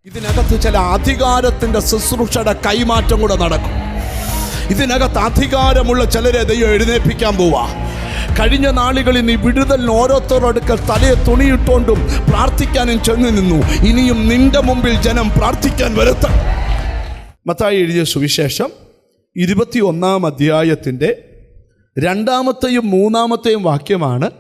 ഇതിനകത്ത് ചില അധികാരത്തിൻ്റെ ശുശ്രൂഷയുടെ കൈമാറ്റം കൂടെ നടക്കും. ഇതിനകത്ത് അധികാരമുള്ള ചിലരെ ദൈവം എഴുന്നേൽപ്പിക്കാൻ പോവാ. കഴിഞ്ഞ നാളുകളിൽ നീ വിടുതലിന് ഓരോരുത്തരോടുക്കൽ തലയെ തുണിയിട്ടുകൊണ്ടും പ്രാർത്ഥിക്കാനും ചെന്നു നിന്നു. ഇനിയും നിന്റെ മുമ്പിൽ ജനം പ്രാർത്ഥിക്കാൻ വരുത്തണം. മത്തായി എഴുതിയ സുവിശേഷം 21 അധ്യായത്തിൻ്റെ 2-ാമത്തെയും 3-ാമത്തെയും വാക്യമാണ്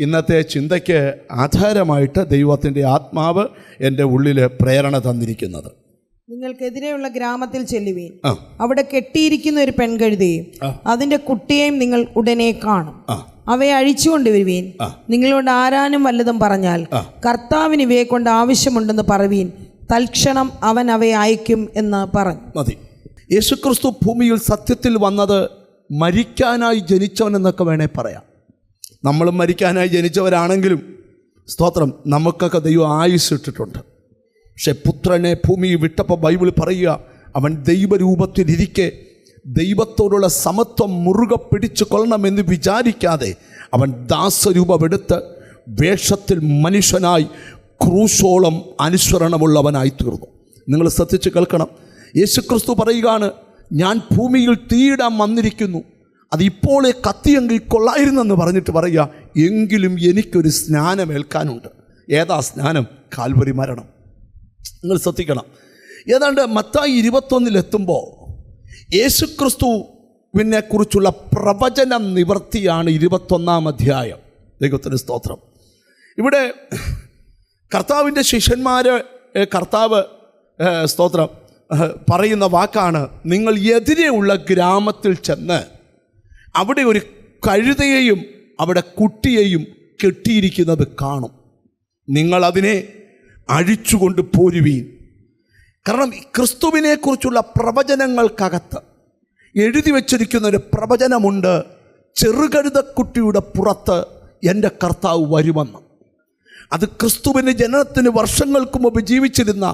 ഇന്നത്തെ ചിന്തയ്ക്ക് ആധാരമായിട്ട് ദൈവത്തിൻ്റെ ആത്മാവ് എൻ്റെ ഉള്ളിൽ പ്രേരണ തന്നിരിക്കുന്നത്. നിങ്ങൾക്കെതിരെയുള്ള ഗ്രാമത്തിൽ ചെല്ലുവീൻ, അവിടെ കെട്ടിയിരിക്കുന്ന ഒരു പെൺകഴുതയും അതിന്റെ കുട്ടിയെയും നിങ്ങൾ ഉടനെ കാണും. അവയെ അഴിച്ചുകൊണ്ടുവരുവീൻ. നിങ്ങളോട് ആരാനും വല്ലതും പറഞ്ഞാൽ കർത്താവിന് ഇവയെ കൊണ്ട് ആവശ്യമുണ്ടെന്ന് പറവീൻ, തൽക്ഷണം അവൻ അവയെ അയക്കും എന്ന് പറഞ്ഞു. മതി. യേശുക്രിസ്തു ഭൂമിയിൽ സത്യത്തിൽ വന്നത് മരിക്കാനായി ജനിച്ചവനെന്നൊക്കെ വേണേ പറയാം. നമ്മളും മരിക്കാനായി ജനിച്ചവരാണെങ്കിലും സ്തോത്രം, നമുക്കൊക്കെ ദൈവം ആയുസ് ഇട്ടിട്ടുണ്ട്. പക്ഷെ പുത്രനെ ഭൂമിയിൽ വിട്ടപ്പോൾ ബൈബിൾ പറയുക, അവൻ ദൈവരൂപത്തിലിരിക്കെ ദൈവത്തോടുള്ള സമത്വം മുറുകെ പിടിച്ചു കൊള്ളണമെന്ന് വിചാരിക്കാതെ അവൻ ദാസരൂപമെടുത്ത് വേഷത്തിൽ മനുഷ്യനായി ക്രൂശോളം അനുസരണമുള്ളവനായി തീർന്നു. നിങ്ങൾ ശ്രദ്ധിച്ച് കേൾക്കണം. യേശുക്രിസ്തു പറയുകയാണ്, ഞാൻ ഭൂമിയിൽ തീയിടാൻ വന്നിരിക്കുന്നു, അതിപ്പോൾ കത്തിയെങ്കിൽ കൊള്ളായിരുന്നെന്ന് പറഞ്ഞിട്ട് പറയുക, എങ്കിലും എനിക്കൊരു സ്നാനം ഏൽക്കാനുണ്ട്. ഏതാ സ്നാനം? കാൽവരി മരണം. നിങ്ങൾ ശ്രദ്ധിക്കണം. ഏതാണ്ട് മത്തായി 21 യേശുക്രിസ്തുവിനെ കുറിച്ചുള്ള പ്രവചന നിവൃത്തിയാണ് 21 അധ്യായം. ദൈവത്തിന് സ്തോത്രം. ഇവിടെ കർത്താവിൻ്റെ ശിഷ്യന്മാര് കർത്താവ് സ്തോത്രം പറയുന്ന വാക്കാണ്, നിങ്ങൾ എതിരെയുള്ള ഗ്രാമത്തിൽ ചെന്ന് അവിടെ ഒരു കഴുതയെയും അവിടെ കുട്ടിയെയും കെട്ടിയിരിക്കുന്നത് കാണും. നിങ്ങളതിനെ അഴിച്ചുകൊണ്ട് പോരുവീൻ. കാരണം ക്രിസ്തുവിനെക്കുറിച്ചുള്ള പ്രവചനങ്ങൾക്കകത്ത് എഴുതി വച്ചിരിക്കുന്ന ഒരു പ്രവചനമുണ്ട്, ചെറുകഴുതക്കുട്ടിയുടെ പുറത്ത് എൻ്റെ കർത്താവ് വരുമെന്ന്. അത് ക്രിസ്തുവിൻ്റെ ജനനത്തിന് വർഷങ്ങൾക്ക് മുമ്പ് ജീവിച്ചിരുന്ന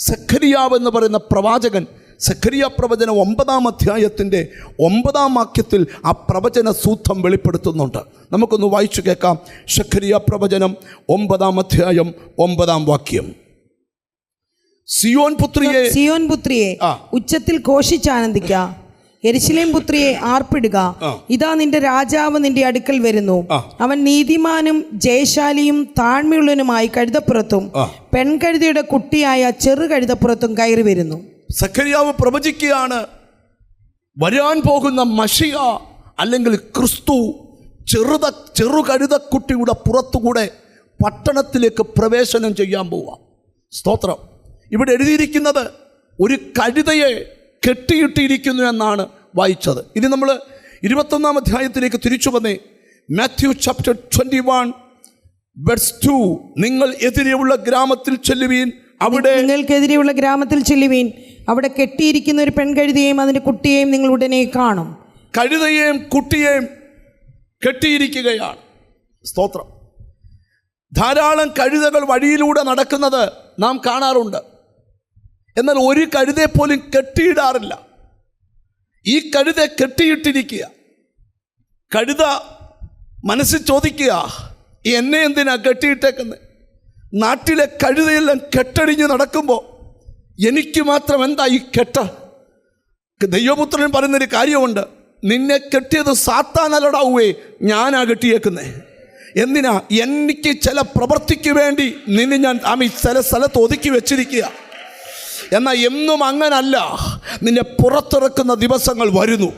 സെഖരിയാവ് എന്ന് പറയുന്ന പ്രവാചകൻ, സെഖരിയ പ്രവചനം 9-ാം അധ്യായത്തിൻ്റെ 9-ാം വാക്യത്തിൽ ആ പ്രവചന സൂത്രം വെളിപ്പെടുത്തുന്നുണ്ട്. നമുക്കൊന്ന് വായിച്ചു കേൾക്കാം. സെഖരിയ പ്രവചനം 9-ാം അധ്യായം 9-ാം വാക്യം. സിയോൻ പുത്രിയെ ഉച്ചത്തിൽ ഘോഷിച്ചാനന്ദിക്ക, യെരൂശലേം പുത്രിയെ ആർപ്പിടുക. ഇതാ നിന്റെ രാജാവ് നിന്റെ അടുക്കൽ വരുന്നു. അവൻ നീതിമാനും ജയശാലിയും താഴ്മയുള്ളവനുമായി കഴുതപ്പുറത്തും പെൺകഴുതയുടെ കുട്ടിയായ ചെറു കഴുതപ്പുറത്തും കയറി വരുന്നു. സഖരിയാവ് പ്രവചിക്കുകയാണ്, വരാൻ പോകുന്ന മശിയ അല്ലെങ്കിൽ ക്രിസ്തു ചെറുകഴുതക്കുട്ടിയുടെ പുറത്തുകൂടെ പട്ടണത്തിലേക്ക് പ്രവേശനം ചെയ്യാൻ പോവുക. സ്തോത്രം. ഇവിടെ എഴുതിയിരിക്കുന്നത് ഒരു കഴുതയെ കെട്ടിയിട്ടിരിക്കുന്നു എന്നാണ് വായിച്ചത്. ഇനി നമ്മൾ 21-ാം അധ്യായത്തിലേക്ക് തിരിച്ചു വന്നേ. Matthew chapter 21 verse 2. നിങ്ങൾ എതിരെയുള്ള ഗ്രാമത്തിൽ ചെല്ലുവീൻ, അവിടെ നിങ്ങൾക്കെതിരെയുള്ള ഗ്രാമത്തിൽ ചെല്ലുവീൻ, അവിടെ കെട്ടിയിരിക്കുന്ന ഒരു പെൺകഴുതയെയും അതിന്റെ കുട്ടിയെയും നിങ്ങൾ ഉടനെ കാണും. കഴുതയെയും കുട്ടിയെയും കെട്ടിയിരിക്കുകയാണ്. സ്തോത്രം. ധാരാളം കഴുതകൾ വഴിയിലൂടെ നടക്കുന്നത് നാം കാണാറുണ്ട്. എന്നാൽ ഒരു കഴുതയെ പോലും കെട്ടിയിടാറില്ല. ഈ കഴുത കെട്ടിയിട്ടിരിക്കുക. കഴുത മനസ്സിൽ ചോദിക്കുക, എന്നെ എന്തിനാ കെട്ടിയിട്ടേക്കുന്നത്? നാട്ടിലെ കഴുതയെല്ലാം കെട്ടടിഞ്ഞ് നടക്കുമ്പോൾ എനിക്ക് മാത്രം എന്താ ഈ കെട്ട? ദൈവപുത്രൻ പറയുന്നൊരു കാര്യമുണ്ട്, നിന്നെ കെട്ടിയത് സാത്താനല്ലടാവേ, ഞാനാ കെട്ടിയേക്കുന്നേ. എന്തിനാ? എനിക്ക് ചില പ്രവൃത്തിക്ക് വേണ്ടി നിന്നെ ഞാൻ ചില സ്ഥലത്ത് ഒതുക്കി വെച്ചിരിക്കുക. എന്നാൽ എന്നും അങ്ങനല്ല. നിന്നെ പുറത്തിറക്കുന്ന ദിവസങ്ങൾ വരുന്നു,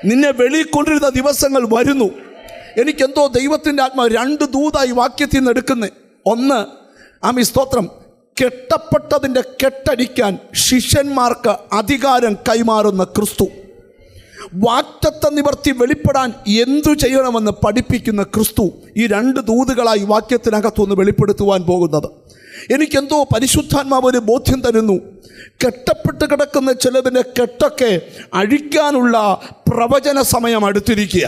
നിന്നെ വെളിയിൽ കൊണ്ടിരുന്ന ദിവസങ്ങൾ വരുന്നു. എനിക്കെന്തോ ദൈവത്തിൻ്റെ ആത്മാവ് 2 ദൂതായി വാക്യത്തിൽ നിന്ന് എടുക്കുന്നത്. ഒന്ന്, സ്തോത്രം, കെട്ടപ്പെട്ടതിൻ്റെ കെട്ടടിക്കാൻ ശിഷ്യന്മാർക്ക് അധികാരം കൈമാറുന്ന ക്രിസ്തു, വാഗ്ദത്ത നിവർത്തി വെളിപ്പെടാൻ എന്തു ചെയ്യണമെന്ന് പഠിപ്പിക്കുന്ന ക്രിസ്തു. ഈ 2 ദൂതുകളായി വാക്യത്തിനകത്തുനിന്ന് വെളിപ്പെടുത്തുവാൻ പോകുന്നത്. എനിക്കെന്തോ പരിശുദ്ധാത്മാവ് ഒരു ബോധ്യം തരുന്നു. കെട്ടപ്പെട്ട് കിടക്കുന്ന ചിലതിൻ്റെ കെട്ടൊക്കെ അഴിക്കാനുള്ള പ്രവചന സമയം അടുത്തിരിക്കുക.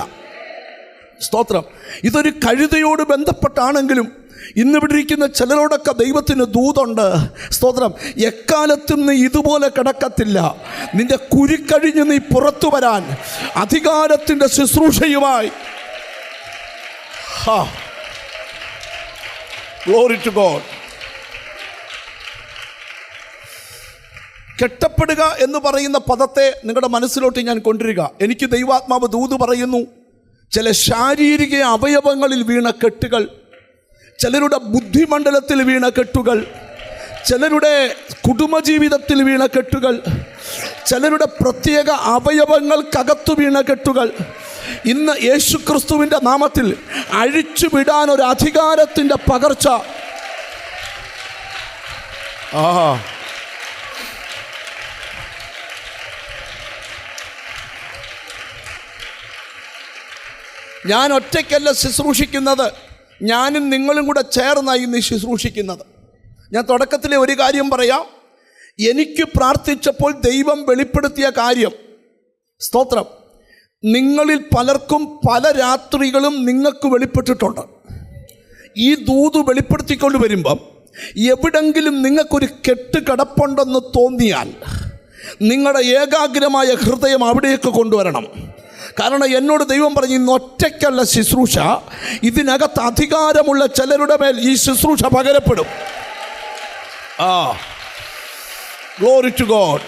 സ്തോത്രം. ഇതൊരു കഴുതയോട് ബന്ധപ്പെട്ടാണെങ്കിലും ഇന്നിവിടെ ഇരിക്കുന്ന ചിലരോടൊക്കെ ദൈവത്തിന് ദൂതുണ്ട്. സ്തോത്രം. എക്കാലത്തും നീ ഇതുപോലെ കിടക്കത്തില്ല. നിന്റെ കുരുക്കഴിഞ്ഞ് നീ പുറത്തു വരാൻ അധികാരത്തിൻ്റെ ശുശ്രൂഷയുമായി. Glory to God. കെട്ടപ്പെടുക എന്ന് പറയുന്ന പദത്തെ നിങ്ങളുടെ മനസ്സിലോട്ട് ഞാൻ കൊണ്ടുവരിക. എനിക്ക് ദൈവാത്മാവ് ദൂത് പറയുന്നു, ചില ശാരീരിക അവയവങ്ങളിൽ വീണ കെട്ടുകൾ, ചിലരുടെ ബുദ്ധിമണ്ഡലത്തിൽ വീണ കെട്ടുകൾ, ചിലരുടെ കുടുംബജീവിതത്തിൽ വീണ കെട്ടുകൾ, ചിലരുടെ പ്രത്യേക അവയവങ്ങൾക്കകത്തു വീണ കെട്ടുകൾ ഇന്ന് യേശുക്രിസ്തുവിൻ്റെ നാമത്തിൽ അഴിച്ചുവിടാൻ ഒരു അധികാരത്തിൻ്റെ പകർച്ച. ഞാൻ ഒറ്റയ്ക്കല്ല ശുശ്രൂഷിക്കുന്നത്, ഞാനും നിങ്ങളും കൂടെ ചേർന്നായി ഇന്ന് ശുശ്രൂഷിക്കുന്നത്. ഞാൻ തുടക്കത്തിലെ ഒരു കാര്യം പറയാം. എനിക്ക് പ്രാർത്ഥിച്ചപ്പോൾ ദൈവം വെളിപ്പെടുത്തിയ കാര്യം, സ്തോത്രം, നിങ്ങളിൽ പലർക്കും പല രാത്രികളും നിങ്ങൾക്ക് വെളിപ്പെട്ടിട്ടുണ്ട്. ഈ ദൂത് വെളിപ്പെടുത്തിക്കൊണ്ട് വരുമ്പം എവിടെങ്കിലും നിങ്ങൾക്കൊരു കെട്ട് കിടപ്പുണ്ടെന്ന് തോന്നിയാൽ നിങ്ങളുടെ ഏകാഗ്രമായ ഹൃദയം അവിടേക്ക് കൊണ്ടുവരണം. കാരണം എന്നോട് ദൈവം പറഞ്ഞു, ഇന്ന് ഒറ്റയ്ക്കല്ല ശുശ്രൂഷ, ഇതിനകത്ത് അധികാരമുള്ള ചിലരുടെ മേൽ ഈ ശുശ്രൂഷ പകരപ്പെടും. Glory to God.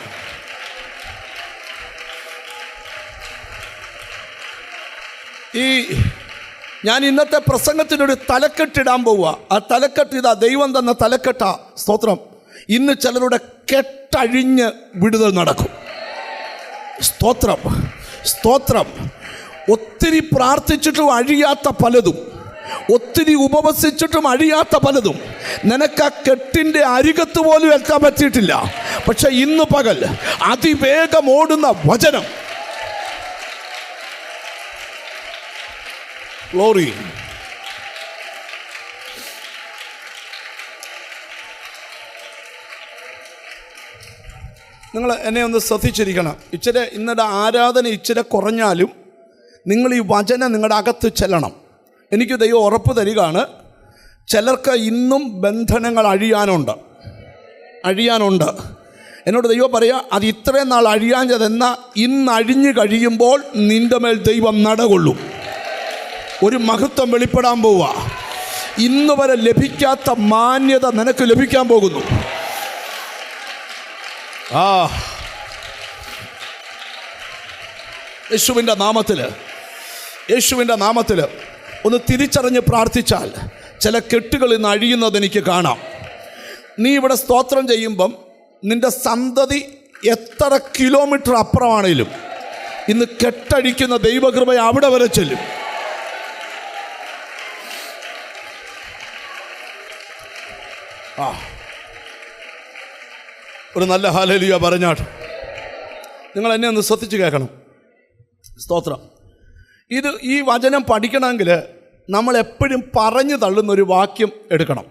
ഞാൻ ഇന്നത്തെ പ്രസംഗത്തിനൊരു തലക്കെട്ടിടാൻ പോവുക. ആ തലക്കെട്ട് ഇതാ, ദൈവം തന്ന തലക്കെട്ട. സ്തോത്രം. ഇന്ന് ചിലരുടെ കെട്ടഴിഞ്ഞ് വിടുതൽ നടക്കും. സ്തോത്രം, സ്തോത്രം. ഒത്തിരി പ്രാർത്ഥിച്ചിട്ടും അഴിയാത്ത പലതും, ഒത്തിരി ഉപവസിച്ചിട്ടും അഴിയാത്ത പലതും നിനക്ക് ആ കെട്ടിൻ്റെ അരികത്ത് പോലും എത്താൻ പറ്റിയിട്ടില്ല. പക്ഷെ ഇന്ന് പകൽ അതിവേഗം ഓടുന്ന വചനം. ഗ്ലോറി. നിങ്ങൾ എന്നെ ഒന്ന് ശ്രദ്ധിച്ചിരിക്കണം. ഇച്ചിരി ഇന്നത്തെ ആരാധന ഇച്ചിരി കുറഞ്ഞാലും നിങ്ങൾ ഈ വചനം നിങ്ങളുടെ അകത്ത് ചെല്ലണം. എനിക്ക് ദൈവം ഉറപ്പ് തരികയാണ്, ചിലർക്ക് ഇന്നും ബന്ധനങ്ങൾ അഴിയാനുണ്ട്. എന്നോട് ദൈവം പറയുക, അത് ഇത്രയും നാൾ അഴിയാഞ്ഞതെന്നാൽ ഇന്ന് അഴിഞ്ഞു കഴിയുമ്പോൾ നിൻ്റെ മേൽ ദൈവം നടകൊള്ളും. ഒരു മഹത്വം വെളിപ്പെടാൻ പോവുക. ഇന്ന് വരെ ലഭിക്കാത്ത മാന്യത നിനക്ക് ലഭിക്കാൻ പോകുന്നു. യേശുവിൻ്റെ നാമത്തിൽ ഒന്ന് തിരിച്ചറിഞ്ഞ് പ്രാർത്ഥിച്ചാൽ ചില കെട്ടുകൾ ഇന്ന് അഴിയുന്നത് എനിക്ക് കാണാം. നീ ഇവിടെ സ്തോത്രം ചെയ്യുമ്പം നിൻ്റെ സന്തതി എത്ര കിലോമീറ്റർ അപ്പുറമാണേലും ഇന്ന് കെട്ടഴിക്കുന്ന ദൈവകൃപ അവിടെ വരെ ചെല്ലും. ഒരു നല്ല ഹല്ലേലൂയ പറഞ്ഞാട്ട് നിങ്ങൾ എന്നെ ഒന്ന് ശ്രദ്ധിച്ച് കേൾക്കണം. സ്തോത്രം. ഈ വചനം പഠിക്കണമെങ്കിൽ നമ്മൾ എപ്പോഴും പറഞ്ഞു തള്ളുന്നൊരു വാക്യം എടുക്കണം.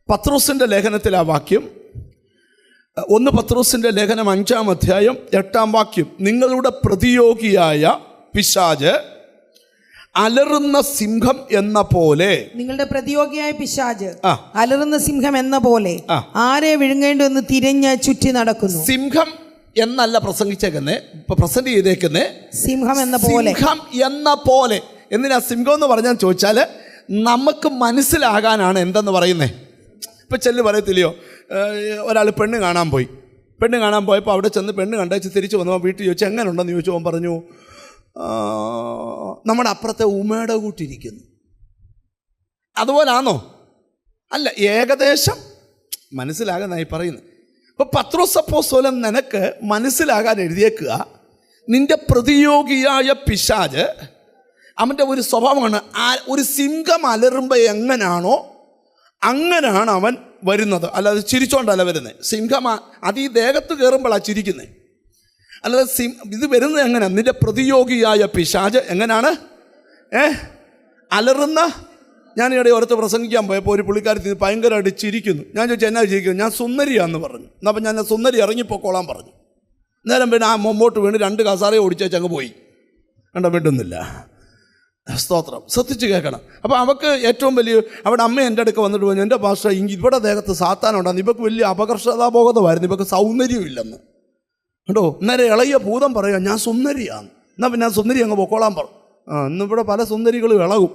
പത്രോസിൻ്റെ ലേഖനത്തിലെ ആ വാക്യം, 1 പത്രോസിൻ്റെ ലേഖനം 5-ാം അധ്യായം 8-ാം വാക്യം, നിങ്ങളുടെ പ്രതിയോഗിയായ പിശാച് അലറുന്ന സിംഹം എന്ന പോലെ. നിങ്ങളുടെ പ്രതിയോഗിയായ പിശാച് അലറുന്ന സിംഹം എന്ന പോലെ ആരെ വിഴുങ്ങേണ്ടെന്ന് തിരഞ്ഞ് ചുറ്റി നടക്കുന്നു. സിംഹം എന്നല്ല പ്രസംഗിച്ചേക്കുന്നേ, ഇപ്പൊ പ്രസന്റ് ചെയ്തേക്കുന്നേ സിംഹം എന്ന പോലെ. സിംഹം എന്ന പോലെ എന്തിനാ സിംഹം എന്ന് പറഞ്ഞാൽ ചോദിച്ചാൽ നമുക്ക് മനസ്സിലാകാനാണ് എന്തെന്ന് പറയുന്നേ. ഇപ്പം ചെല്ല് പറയത്തില്ലയോ, ഒരാൾ പെണ്ണ് കാണാൻ പോയപ്പോൾ അവിടെ ചെന്ന് പെണ്ണ് കണ്ടേച്ച് തിരിച്ച് വന്നപ്പോൾ വീട്ടിൽ ചോദിച്ചു എങ്ങനെ ഉണ്ടെന്ന് ചോദിച്ചു. അവൻ പറഞ്ഞു, നമ്മുടെ അപ്പുറത്തെ ഉമയുടെ കൂട്ടിരിക്കുന്നു. അതുപോലാണോ? അല്ല, ഏകദേശം മനസ്സിലാകാനായി പറയുന്നത്. ഇപ്പോൾ പത്രോസ് അപ്പോസ്തലൻ നിനക്ക് മനസ്സിലാകാൻ എഴുതിയേക്കുക, നിന്റെ പ്രതിയോഗിയായ പിശാച് അവൻ്റെ ഒരു സ്വഭാവമാണ്, ഒരു സിംഹം അലറുമ്പോൾ എങ്ങനാണോ അങ്ങനെയാണ് അവൻ വരുന്നത്. അല്ലാതെ ചിരിച്ചോണ്ടല്ല വരുന്നത്. സിംഹം അത് ഈ ദേഹത്ത് കയറുമ്പോഴാണ് ചിരിക്കുന്നത്. അല്ലാതെ ഇത് വരുന്നത് എങ്ങനെയാണ്? നിന്റെ പ്രതിയോഗിയായ പിശാച് എങ്ങനെയാണ് അലറുന്ന. ഞാനിവിടെ ഓരത്ത് പ്രസംഗിക്കാൻ പോയപ്പോൾ ഒരു പുള്ളിക്കാരത്തി ഭയങ്കരമായിട്ട് ചിരിക്കുന്നു. ഞാൻ ചോദിച്ചു എന്നാ ചിരിക്കുന്നു? ഞാൻ സുന്ദരിയാന്ന് പറഞ്ഞു. എന്നപ്പം ഞാൻ സുന്ദരി ഇറങ്ങിപ്പോക്കോളാൻ പറഞ്ഞു. നേരം പിന്നെ ആ മുമ്പോട്ട് വീണ് 2 കസാറയെ ഓടിച്ചേച്ച് അങ്ങ് പോയി. കണ്ട വിടുന്നില്ല. സ്തോത്രം, ശ്രദ്ധിച്ച് കേൾക്കണം. അപ്പോൾ അവൾക്ക് ഏറ്റവും വലിയ, അവിടെ അമ്മ എൻ്റെ അടുക്ക വന്നിട്ട് പറഞ്ഞു, എൻ്റെ ഭാഷ ഇവിടെ ദേഹത്ത് സാത്താനുണ്ടാകുന്നു, ഇവർക്ക് വലിയ അപകർഷതാബോധമായിരുന്നു, ഇവർക്ക് സൗന്ദര്യമില്ലെന്ന് കേട്ടോ. അന്നേരം ഇളയ ഭൂതം പറയുക, ഞാൻ സുന്ദരിയാണ്, എന്നാൽ പിന്നെ ഞാൻ സുന്ദരി അങ്ങ് പൊക്കോളാൻ പറഞ്ഞു. ഇന്നിവിടെ പല സുന്ദരികളും ഇളകും.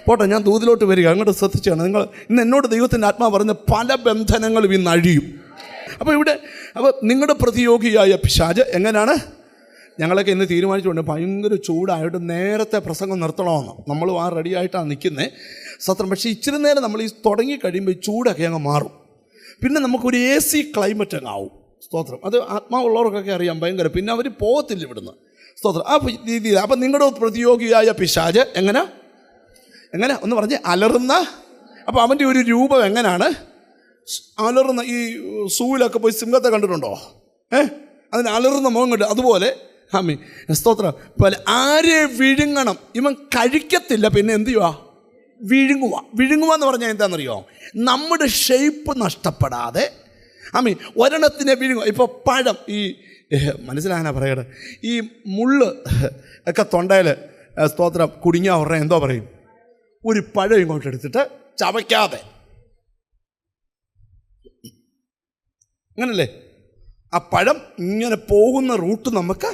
പോട്ടെ, ഞാൻ ദൂതിലോട്ട് വരിക, അങ്ങോട്ട് ശ്രദ്ധിച്ചാണ്. നിങ്ങൾ ഇന്ന് എന്നോട് ദൈവത്തിൻ്റെ ആത്മാവ് പറഞ്ഞ പല ബന്ധനങ്ങളും ഇന്ന് അഴിയും. അപ്പോൾ നിങ്ങളുടെ പ്രതിയോഗിയായ പിശാച് എങ്ങനെയാണ്? ഞങ്ങളൊക്കെ ഇന്ന് തീരുമാനിച്ചുകൊണ്ട് ഭയങ്കര ചൂടായിട്ട് നേരത്തെ പ്രസംഗം നിർത്തണമെന്ന് നമ്മൾ റെഡിയായിട്ടാണ് നിൽക്കുന്നത് സത്യം. പക്ഷേ ഇച്ചിരി നേരം നമ്മൾ ഈ തുടങ്ങി കഴിയുമ്പോൾ ഈ ചൂടൊക്കെ അങ്ങ് മാറും. പിന്നെ നമുക്കൊരു AC ക്ലൈമറ്റ് അങ്ങ് ആവും. സ്തോത്രം. അത് ആത്മാവുള്ളവർക്കൊക്കെ അറിയാം, ഭയങ്കര. പിന്നെ അവർ പോകത്തില്ല ഇവിടുന്ന്. സ്തോത്രം. ആ രീതിയിൽ അപ്പം നിങ്ങളുടെ പ്രതിയോഗിയായ പിശാച് എങ്ങനെ ഒന്ന് പറഞ്ഞ് അലറുന്ന. അപ്പോൾ അവൻ്റെ ഒരു രൂപം എങ്ങനെയാണ്? അലറുന്ന. ഈ സൂവിലൊക്കെ പോയി സിംഹത്തെ കണ്ടിട്ടുണ്ടോ? അതിന് അലറുന്ന മുഖം കണ്ടു. അതുപോലെ സ്തോത്രം പോലെ ആരെ വിഴുങ്ങണം ഇവൻ കഴിക്കത്തില്ല. പിന്നെ എന്ത് ചെയ്യുക? വിഴുങ്ങുക എന്ന് പറഞ്ഞാൽ എന്താണെന്നറിയോ? നമ്മുടെ ഷേപ്പ് നഷ്ടപ്പെടാതെ ഒരെണ്ണത്തിനെ വിഴുങ്ങുക. ഇപ്പോൾ പഴം, ഈ മനസ്സിലാകാനാ പറയട്ടെ, ഈ മുള്ള് ഒക്കെ തൊണ്ടയിൽ സ്തോത്രം കുടുങ്ങിയ ഉടനെ എന്തോ പറയും? ഒരു പഴം ഇങ്ങോട്ട് എടുത്തിട്ട് ചവയ്ക്കാതെ, അങ്ങനല്ലേ? ആ പഴം ഇങ്ങനെ പോകുന്ന റൂട്ട് നമുക്ക്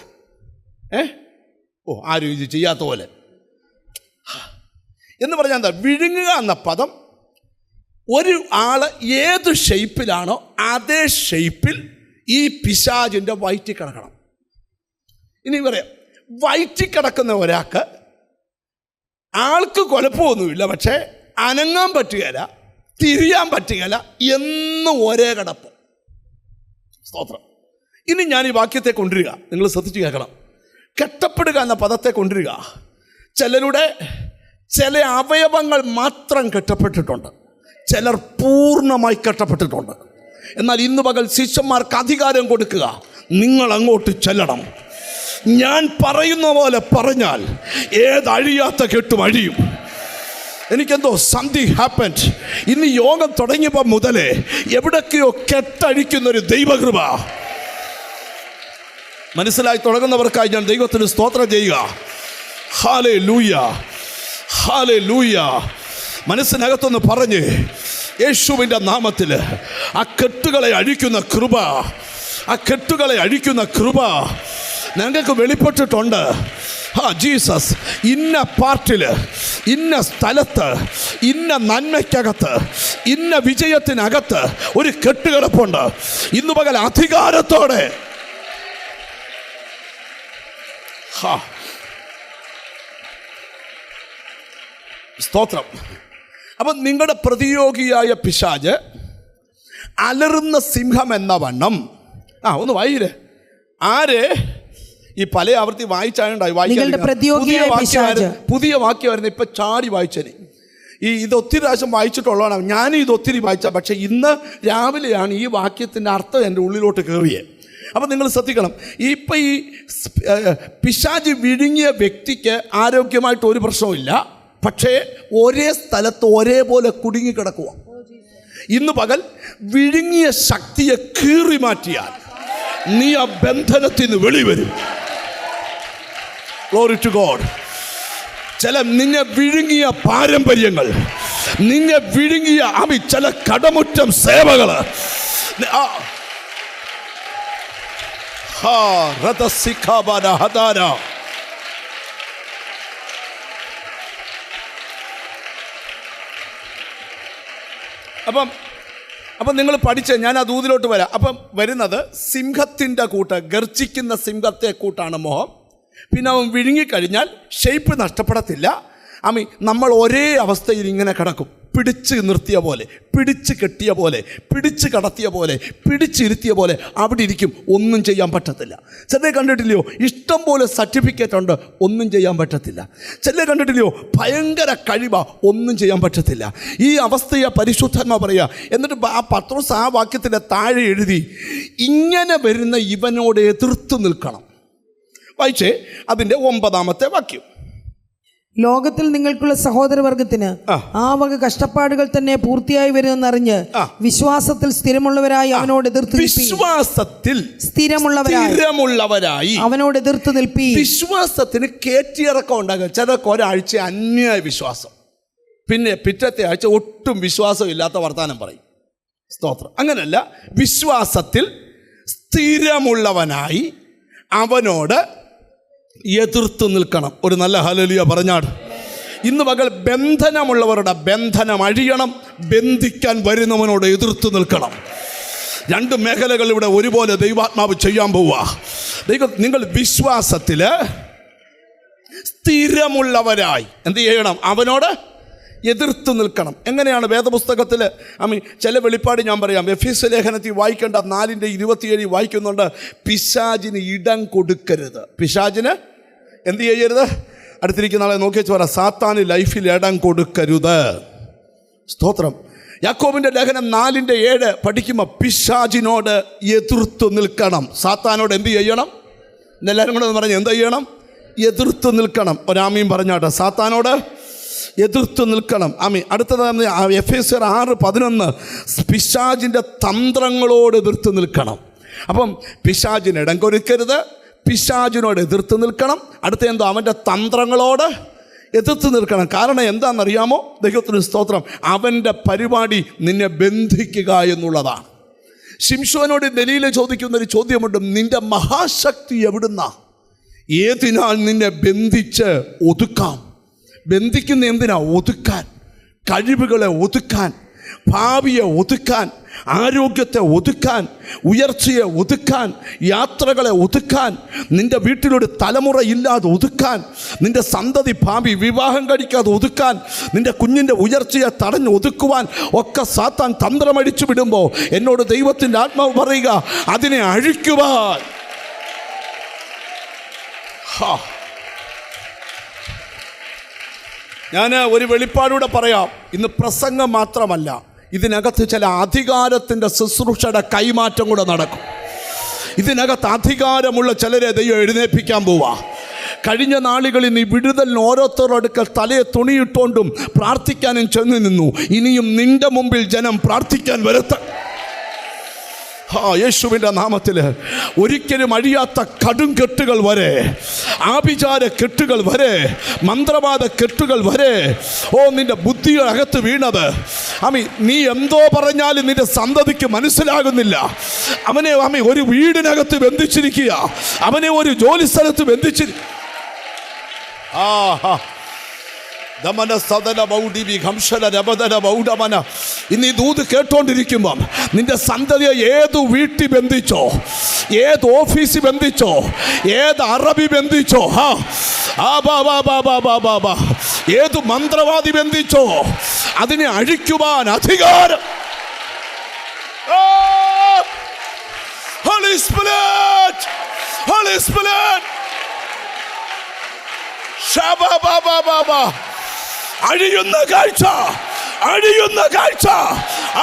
ആരും ഇത് ചെയ്യാത്ത പോലെ എന്ന് പറഞ്ഞാൽ എന്താ? വിഴുങ്ങുക എന്ന പദം ഒരു ആള് ഏത് ഷേപ്പിലാണോ അതേ ഷേപ്പിൽ ഈ പിശാചിൻ്റെ വയറ്റിൽ കിടക്കണം. ഇനി പറയാം, വയറ്റിൽ കിടക്കുന്ന ഒരാൾക്ക് ആൾക്ക് കുഴപ്പമൊന്നുമില്ല, പക്ഷേ അനങ്ങാൻ പറ്റുകയില്ല, തിരിയാൻ പറ്റുകയില്ല, എന്നും ഒരേ കിടപ്പ്. സ്തോത്രം. ഇനി ഞാൻ ഈ വാക്യത്തെ കൊണ്ടുവരിക, നിങ്ങൾ ശ്രദ്ധിച്ച് കേൾക്കണം. കെട്ടപ്പെടുക എന്ന പദത്തെ കൊണ്ടുവരിക. ചിലരുടെ ചില അവയവങ്ങൾ മാത്രം കെട്ടപ്പെട്ടിട്ടുണ്ട്, ചിലർ പൂർണ്ണമായി കെട്ടപ്പെട്ടിട്ടുണ്ട്. എന്നാൽ ഇന്ന് പകൽ ശിഷ്യന്മാർക്ക് അധികാരം കൊടുക്കുക, നിങ്ങൾ അങ്ങോട്ട് ചെല്ലണം. ഞാൻ പറയുന്ന പോലെ പറഞ്ഞാൽ ഏതഴിയാത്ത കെട്ടും അഴിയും. എനിക്കെന്തോ സംതിങ് ഹാപ്പൻഡ്. ഇന്ന് യോഗം തുടങ്ങിയപ്പോൾ മുതലേ എവിടൊക്കെയോ കെട്ടഴിക്കുന്നൊരു ദൈവകൃപ മനസ്സിലായി തുടങ്ങുന്നവർക്കായി ഞാൻ ദൈവത്തിന് സ്തോത്രം ചെയ്യുക. Hallelujah, hallelujah. മനസ്സിനകത്തൊന്ന് പറഞ്ഞ് യേശുവിൻ്റെ നാമത്തിൽ ആ കെട്ടുകളെ അഴിക്കുന്ന കൃപ, ആ കെട്ടുകളെ അഴിക്കുന്ന കൃപ ഞങ്ങൾക്ക് വെളിപ്പെട്ടിട്ടുണ്ട്. ജീസസ് ഇന്ന പാർട്ടിൽ, ഇന്ന സ്ഥലത്ത്, ഇന്ന നന്മയ്ക്കകത്ത്, ഇന്ന വിജയത്തിനകത്ത് ഒരു കെട്ടുകിടപ്പുണ്ട്. ഇന്ന് പകൽ അധികാരത്തോടെ സ്തോത്രം. അപ്പം നിങ്ങളുടെ പ്രതിയോഗിയായ പിശാച് അലറുന്ന സിംഹം എന്ന വണ്ണം. ഒന്ന് വായില്ലേ, ആരെ ഈ പല ആവർത്തി വായിച്ചാലുണ്ടായി. പുതിയ വാക്യമായിരുന്നു, ഇപ്പം ചാടി വായിച്ചത്. ഇത് ഒത്തിരി പ്രാവശ്യം വായിച്ചിട്ടുള്ളതാണ്. ഞാനും ഇത് ഒത്തിരി വായിച്ച, പക്ഷേ ഇന്ന് രാവിലെയാണ് ഈ വാക്യത്തിൻ്റെ അർത്ഥം എൻ്റെ ഉള്ളിലോട്ട് കയറിയത്. അപ്പം നിങ്ങൾ ശ്രദ്ധിക്കണം, ഇപ്പം ഈ പിശാച് വിഴുങ്ങിയ വ്യക്തിക്ക് ആരോഗ്യമായിട്ട് ഒരു പ്രശ്നവുമില്ല, പക്ഷേ ഒരേ സ്ഥലത്ത് ഒരേപോലെ കുടുങ്ങിക്കിടക്കുക. ഇന്ന് പകൽ വിഴുങ്ങിയ ശക്തിയെ കീറി മാറ്റിയാൽ നീ ആ ബന്ധനത്തിൽ നിന്ന് വെളിവരും. Glory to God. ചില നിന്നെ വിഴുങ്ങിയ പാരമ്പര്യങ്ങൾ, നിന്നെ വിഴുങ്ങിയ ചില കടമുറ്റം സേവകൾ, അപ്പം നിങ്ങൾ പഠിച്ച് ഞാൻ ആ ദൂതിലോട്ട് വരാം. അപ്പം വരുന്നത് സിംഹത്തിൻ്റെ കൂട്ട്, ഗർജിക്കുന്ന സിംഹത്തെ കൂട്ടാണ് മോഹം. പിന്നെ അവൻ വിഴുങ്ങിക്കഴിഞ്ഞാൽ ഷേപ്പ് നഷ്ടപ്പെടത്തില്ല. നമ്മൾ ഒരേ അവസ്ഥയിൽ ഇങ്ങനെ കിടക്കും, പിടിച്ച് നിർത്തിയ പോലെ, പിടിച്ച് കെട്ടിയ പോലെ, പിടിച്ച് കടത്തിയ പോലെ, പിടിച്ചിരുത്തിയ പോലെ അവിടെ ഇരിക്കും. ഒന്നും ചെയ്യാൻ പറ്റത്തില്ല. ചിലരെ കണ്ടിട്ടില്ലയോ, ഇഷ്ടം പോലെ സർട്ടിഫിക്കറ്റ് ഉണ്ട്, ഒന്നും ചെയ്യാൻ പറ്റത്തില്ല. ചിലരെ കണ്ടിട്ടില്ലയോ, ഭയങ്കര കഴിവ, ഒന്നും ചെയ്യാൻ പറ്റത്തില്ല. ഈ അവസ്ഥയെ പരിശുദ്ധാത്മാ പറയുക. എന്നിട്ട് ആ പത്രോസ് ആ വാക്യത്തിൻ്റെ താഴെ എഴുതി, ഇങ്ങനെ വരുന്ന ഇവനോട് എതിർത്ത് നിൽക്കണം. വായിച്ചേ അതിൻ്റെ 9-ാമത്തെ വാക്യം. ലോകത്തിൽ നിങ്ങൾക്കുള്ള സഹോദരവർഗത്തിന് ആ വക കഷ്ടപ്പാടുകൾ തന്നെ പൂർത്തിയായി വരുമെന്നറിഞ്ഞ് വിശ്വാസത്തിൽ സ്ഥിരമുള്ളവരായി അവനോട് എതിർത്ത് വിശ്വാസത്തിൽ സ്ഥിരമുള്ളവരായി അവനോട് എതിർത്ത് നിൽപ്പി. വിശ്വാസത്തിന് കയറ്റിയിറക്കം ഉണ്ടാകും. ചിലർക്ക് ഒരാഴ്ച അന്യായ വിശ്വാസം, പിന്നെ പിറ്റത്തെ ആഴ്ച ഒട്ടും വിശ്വാസം ഇല്ലാത്ത വർത്താനം പറയും. സ്തോത്രം. അങ്ങനല്ല, വിശ്വാസത്തിൽ സ്ഥിരമുള്ളവനായി അവനോട് എതിർത്ത് നിൽക്കണം. ഒരു നല്ല ഹല്ലേലൂയ പറഞ്ഞാട്. ഇന്ന് പകൽ ബന്ധനമുള്ളവരുടെ ബന്ധനം അഴിയണം. ബന്ധിക്കാൻ വരുന്നവനോട് എതിർത്ത് നിൽക്കണം. രണ്ട് മേഖലകൾ ഇവിടെ ഒരുപോലെ ദൈവാത്മാവ് ചെയ്യാൻ പോവുക. നിങ്ങൾ വിശ്വാസത്തിൽ സ്ഥിരമുള്ളവരായി എന്ത് ചെയ്യണം? അവനോട് എതിർത്ത് നിൽക്കണം. എങ്ങനെയാണ്? വേദപുസ്തകത്തിൽ ചില വെളിപ്പാട് ഞാൻ പറയാം. എഫേസ്യ ലേഖനത്തിൽ വായിക്കേണ്ട 4:27 വായിക്കുന്നുണ്ട്, പിശാചിന് ഇടം കൊടുക്കരുത്. പിശാചിന് എന്ത് ചെയ്യരുത്? അടുത്തിരിക്കുന്ന ആളെ നോക്കി വെച്ച് പറ, സാത്താന് ലൈഫിൽ ഇടം കൊടുക്കരുത്. സ്തോത്രം. യാക്കോബിൻ്റെ ലേഖനം 4:7 പഠിക്കുമ്പോൾ പിശാചിനോട് എതിർത്ത് നിൽക്കണം. സാത്താനോട് എന്ത് ചെയ്യണം? എല്ലാവരും കൂടെ പറഞ്ഞ് എന്ത് ചെയ്യണം? എതിർത്ത് നിൽക്കണം. ഒരാമയും പറഞ്ഞാട്ടെ. സാത്താനോട് എതിർത്ത് നിൽക്കണം. അടുത്തത് എഫേസ്യർ 6:11 പിശാചിൻ്റെ തന്ത്രങ്ങളോട് എതിർത്ത് നിൽക്കണം. അപ്പം പിശാചിന് ഇടം കൊടുക്കരുത്, പിശാചിനോട് എതിർത്ത് നിൽക്കണം. അടുത്ത എന്തോ? അവൻ്റെ തന്ത്രങ്ങളോട് എതിർത്ത് നിൽക്കണം. കാരണം എന്താണെന്നറിയാമോ? ദൈവത്തിന് സ്തോത്രം. അവൻ്റെ പരിപാടി നിന്നെ ബന്ധിക്കുക എന്നുള്ളതാണ്. ശിംശോനോട് ദലീല ചോദിക്കുന്നൊരു ചോദ്യമുണ്ട്, നിന്റെ മഹാശക്തി എവിടുന്നാ? ഏതിനാൽ നിന്നെ ബന്ധിച്ച് ഒതുക്കാം? ബന്ധിക്കുന്ന എന്തിനാ? ഒതുക്കാൻ, കഴിവുകളെ ഒതുക്കാൻ, ഭാവിയെ ഒതുക്കാൻ, ആരോഗ്യത്തെ ഒതുക്കാൻ, ഉയർച്ചയെ ഒതുക്കാൻ, യാത്രകളെ ഒതുക്കാൻ, നിന്റെ വീട്ടിലൊരു തലമുറ ഇല്ലാതെ ഒതുക്കാൻ, നിന്റെ സന്തതി ഭാവി വിവാഹം കഴിക്കാതെ ഒതുക്കാൻ, നിന്റെ കുഞ്ഞിൻ്റെ ഉയർച്ചയെ തടഞ്ഞ് ഒതുക്കുവാൻ ഒക്കെ സാത്താൻ തന്ത്രമടിച്ചു വിടുമ്പോൾ എന്നോട് ദൈവത്തിൻ്റെ ആത്മാവ് പറയുക, അതിനെ അഴിക്കുവാൻ. ഞാൻ ഒരു വെളിപ്പാടൂടെ പറയാം. ഇന്ന് പ്രസംഗം മാത്രമല്ല, ഇതിനകത്ത് ചില അധികാരത്തിൻ്റെ ശുശ്രൂഷയുടെ കൈമാറ്റം കൂടെ നടക്കും. ഇതിനകത്ത് അധികാരമുള്ള ചിലരെ ദൈവം എഴുന്നേൽപ്പിക്കാൻ പോവാ. കഴിഞ്ഞ നാളുകളിൽ നീ വിടുതലിന് ഓരോരുത്തരോടുക്കൽ തലയെ തുണിയിട്ടുകൊണ്ടും പ്രാർത്ഥിക്കാനും ചെന്നു നിന്നു. ഇനിയും നിന്റെ മുമ്പിൽ ജനം പ്രാർത്ഥിക്കാൻ വരത്ത യേശുവിൻ്റെ നാമത്തിൽ ഒരിക്കലും അഴിയാത്ത കടും കെട്ടുകൾ വരെ, ആഭിചാര കെട്ടുകൾ വരെ, മന്ത്രവാദ കെട്ടുകൾ വരെ, നിന്റെ ബുദ്ധിയകത്ത് വീണത് നീ എന്തോ പറഞ്ഞാലും നിന്റെ സന്തതിക്ക് മനസ്സിലാകുന്നില്ല. അവനെ ഒരു വീടിനകത്ത് ബന്ധിച്ചിരിക്കുക, അവനെ ഒരു ജോലി സ്ഥലത്ത് ബന്ധിച്ചിരിക്കുക. ഇന്ന് ഈ ദൂത് കേട്ടോണ്ടിരിക്കുമ്പം നിന്റെ സന്തതിയെ ഏത് വീട്ടിൽ ബന്ധിച്ചോ, ഏത് ഓഫീസിൽ ബന്ധിച്ചോ, ഏത് അറബി ബന്ധിച്ചോ, ഏത് മന്ത്രവാദി ബന്ധിച്ചോ, അതിനെ അഴിക്കുവാൻ അധികാരം. Holy Spirit, Holy Spirit, Shabba-ba-ba-ba-ba. അഴിയുന്ന കാഴ്ച, അഴിയുന്ന കാഴ്ച,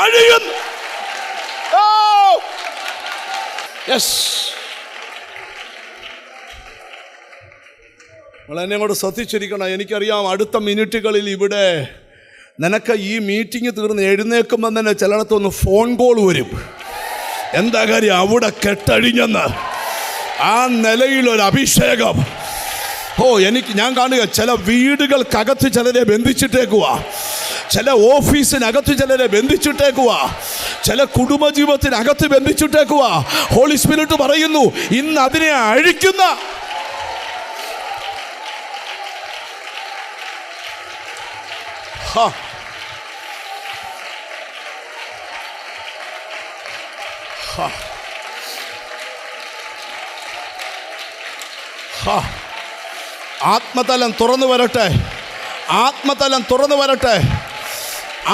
അഴിയുന്ന. നിങ്ങൾ എന്നെ കൂടെ ശ്രദ്ധിച്ചിരിക്കണം. എനിക്കറിയാം അടുത്ത മിനിറ്റുകളിൽ ഇവിടെ നിനക്ക് ഈ മീറ്റിംഗ് തീർന്ന് എഴുന്നേൽക്കുമ്പോൾ തന്നെ ചിലയിടത്തൊന്ന് ഫോൺ കോൾ വരും. എന്താ കാര്യം? അവിടെ കെട്ടഴിഞ്ഞെന്ന്. ആ നിലയിലൊരു അഭിഷേകം. ഞാൻ കാണുക ചില വീടുകൾക്കകത്ത് ചിലരെ ബന്ധിച്ചിട്ടേക്കുക, ചില ഓഫീസിനകത്ത് ചിലരെ ബന്ധിച്ചിട്ടേക്കുക, ചില കുടുംബജീവിതത്തിനകത്ത് ബന്ധിച്ചിട്ടേക്കുക. ഹോളി സ്പിരിറ്റ് പറയുന്നു, ഇന്ന് അതിനെ അഴിക്കുന്ന. ആത്മതലം തുറന്നു വരട്ടെ, ആത്മതലം തുറന്നു വരട്ടെ,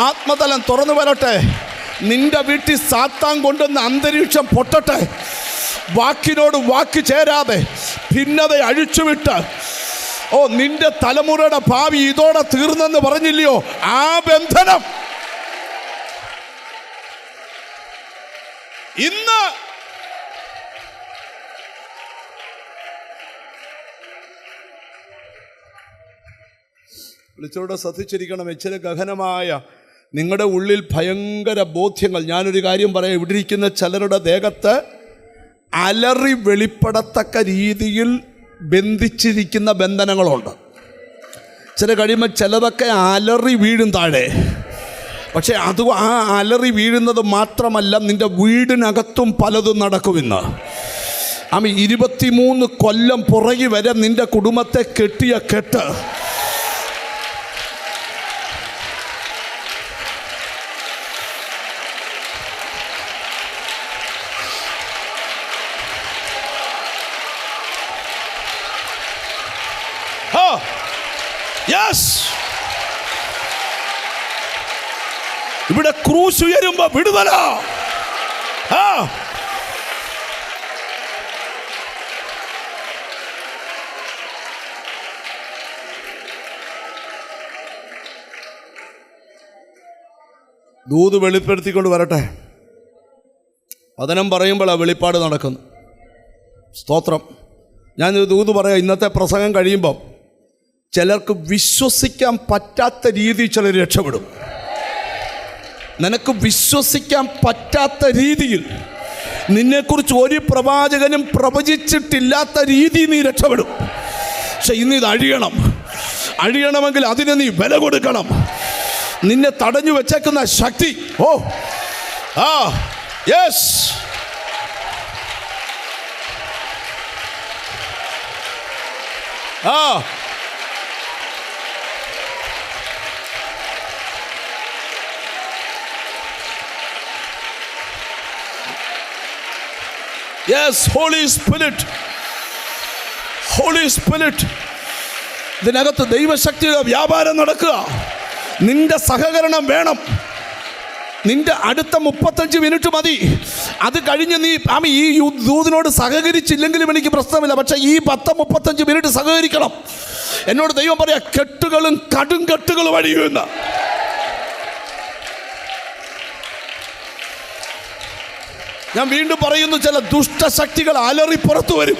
ആത്മതലം തുറന്നു വരട്ടെ. നിന്റെ വീട്ടിൽ സാത്താൻ കൊണ്ടുവന്ന അന്തരീക്ഷം പൊട്ടട്ടെ. വാക്കിനോട് വാക്ക് ചേരാതെ ഭിന്നത അഴിച്ചുവിട്ട്, നിന്റെ തലമുറയുടെ ഭാവി ഇതോടെ തീർന്നെന്ന് പറഞ്ഞില്ലയോ? ആ ബന്ധനം ഇന്ന് വിളിച്ചോടെ ശ്രദ്ധിച്ചിരിക്കണം. ഇച്ചിരി ഗഹനമായ നിങ്ങളുടെ ഉള്ളിൽ ഭയങ്കര ബോധ്യങ്ങൾ. ഞാനൊരു കാര്യം പറയാം, ഇവിടെ ഇരിക്കുന്ന ചിലരുടെ ദേഹത്ത് അലറി വെളിപ്പെടത്തക്ക രീതിയിൽ ബന്ധിച്ചിരിക്കുന്ന ബന്ധനങ്ങളുണ്ട്. ചില കഴിയുമ്പോൾ ചിലതൊക്കെ അലറി വീഴും താഴെ. പക്ഷേ ആ അലറി വീഴുന്നത് മാത്രമല്ല, നിൻ്റെ വീടിനകത്തും പലതും നടക്കുമെന്ന്. 23 കൊല്ലം പുറകെ വരെ നിൻ്റെ കുടുംബത്തെ കെട്ടിയ കെട്ട് ഇവിടെ ക്രൂശ് ഉയരുമ്പോ വിടുതല. ദൂത് വെളിപ്പെടുത്തിക്കൊണ്ട് വരട്ടെ. വചനം പറയുമ്പോൾ ആ വെളിപ്പാട് നടക്കുന്നു. സ്തോത്രം. ഞാനൊരു ദൂത് പറയാം. ഇന്നത്തെ പ്രസംഗം കഴിയുമ്പം ചിലർക്ക് വിശ്വസിക്കാൻ പറ്റാത്ത രീതിയിൽ ചിലർ രക്ഷപ്പെടും. നിനക്ക് വിശ്വസിക്കാൻ പറ്റാത്ത രീതിയിൽ, നിന്നെക്കുറിച്ച് ഒരു പ്രവാചകനും പ്രവചിച്ചിട്ടില്ലാത്ത രീതിയിൽ നീ രക്ഷപ്പെടും. പക്ഷെ ഇന്നിത് അഴിയണമെങ്കിൽ അതിന് നീ വില കൊടുക്കണം. നിന്നെ തടഞ്ഞു വെച്ചേക്കുന്ന ശക്തി, യെസ്, യെസ്, ഹോളി സ്പിരിറ്റ്. ഇതിനകത്ത് ദൈവശക്തിയുടെ വ്യാപാരം നടക്കുക. നിന്റെ സഹകരണം വേണം. നിന്റെ അടുത്ത 35 മിനിറ്റ് മതി. അത് കഴിഞ്ഞ് നീ ഈ ദൂതിനോട് സഹകരിച്ചില്ലെങ്കിലും എനിക്ക് പ്രശ്നമില്ല. പക്ഷേ ഈ 10-35 മിനിറ്റ് സഹകരിക്കണം. എന്നോട് ദൈവം പറയാ, കെട്ടുകളും കടും കെട്ടുകളും അഴിയുമെന്ന്. ഞാൻ വീണ്ടും പറയുന്നു, ചില ദുഷ്ടശക്തികൾ അലറി പുറത്തു വരും.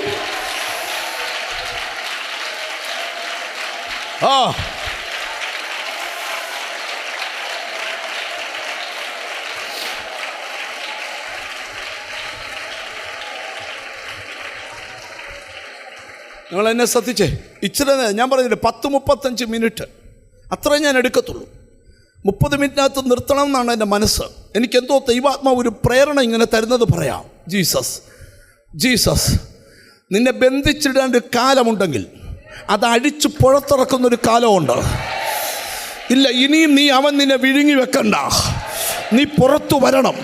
നിങ്ങൾ എന്നെ ശ്രദ്ധിച്ചേ. ഇച്ചിരി ഞാൻ പറഞ്ഞില്ലേ, 10-35 മിനിറ്റ് അത്രയും ഞാൻ എടുക്കത്തുള്ളൂ. 30 മിനിറ്റിനകത്ത് നിർത്തണം എന്നാണ് എൻ്റെ മനസ്സ്. എനിക്കെന്തോ ദൈവാത്മാവ് ഒരു പ്രേരണ ഇങ്ങനെ തരുന്നത് പറയാം. ജീസസ് നിന്നെ ബന്ധിച്ചിടേണ്ട ഒരു കാലമുണ്ടെങ്കിൽ അത് അടിച്ച് പുറത്തിറക്കുന്നൊരു കാലമുണ്ട്. ഇല്ല, ഇനിയും അവൻ നിന്നെ വിഴുങ്ങി വെക്കണ്ട. നീ പുറത്തു വരണം.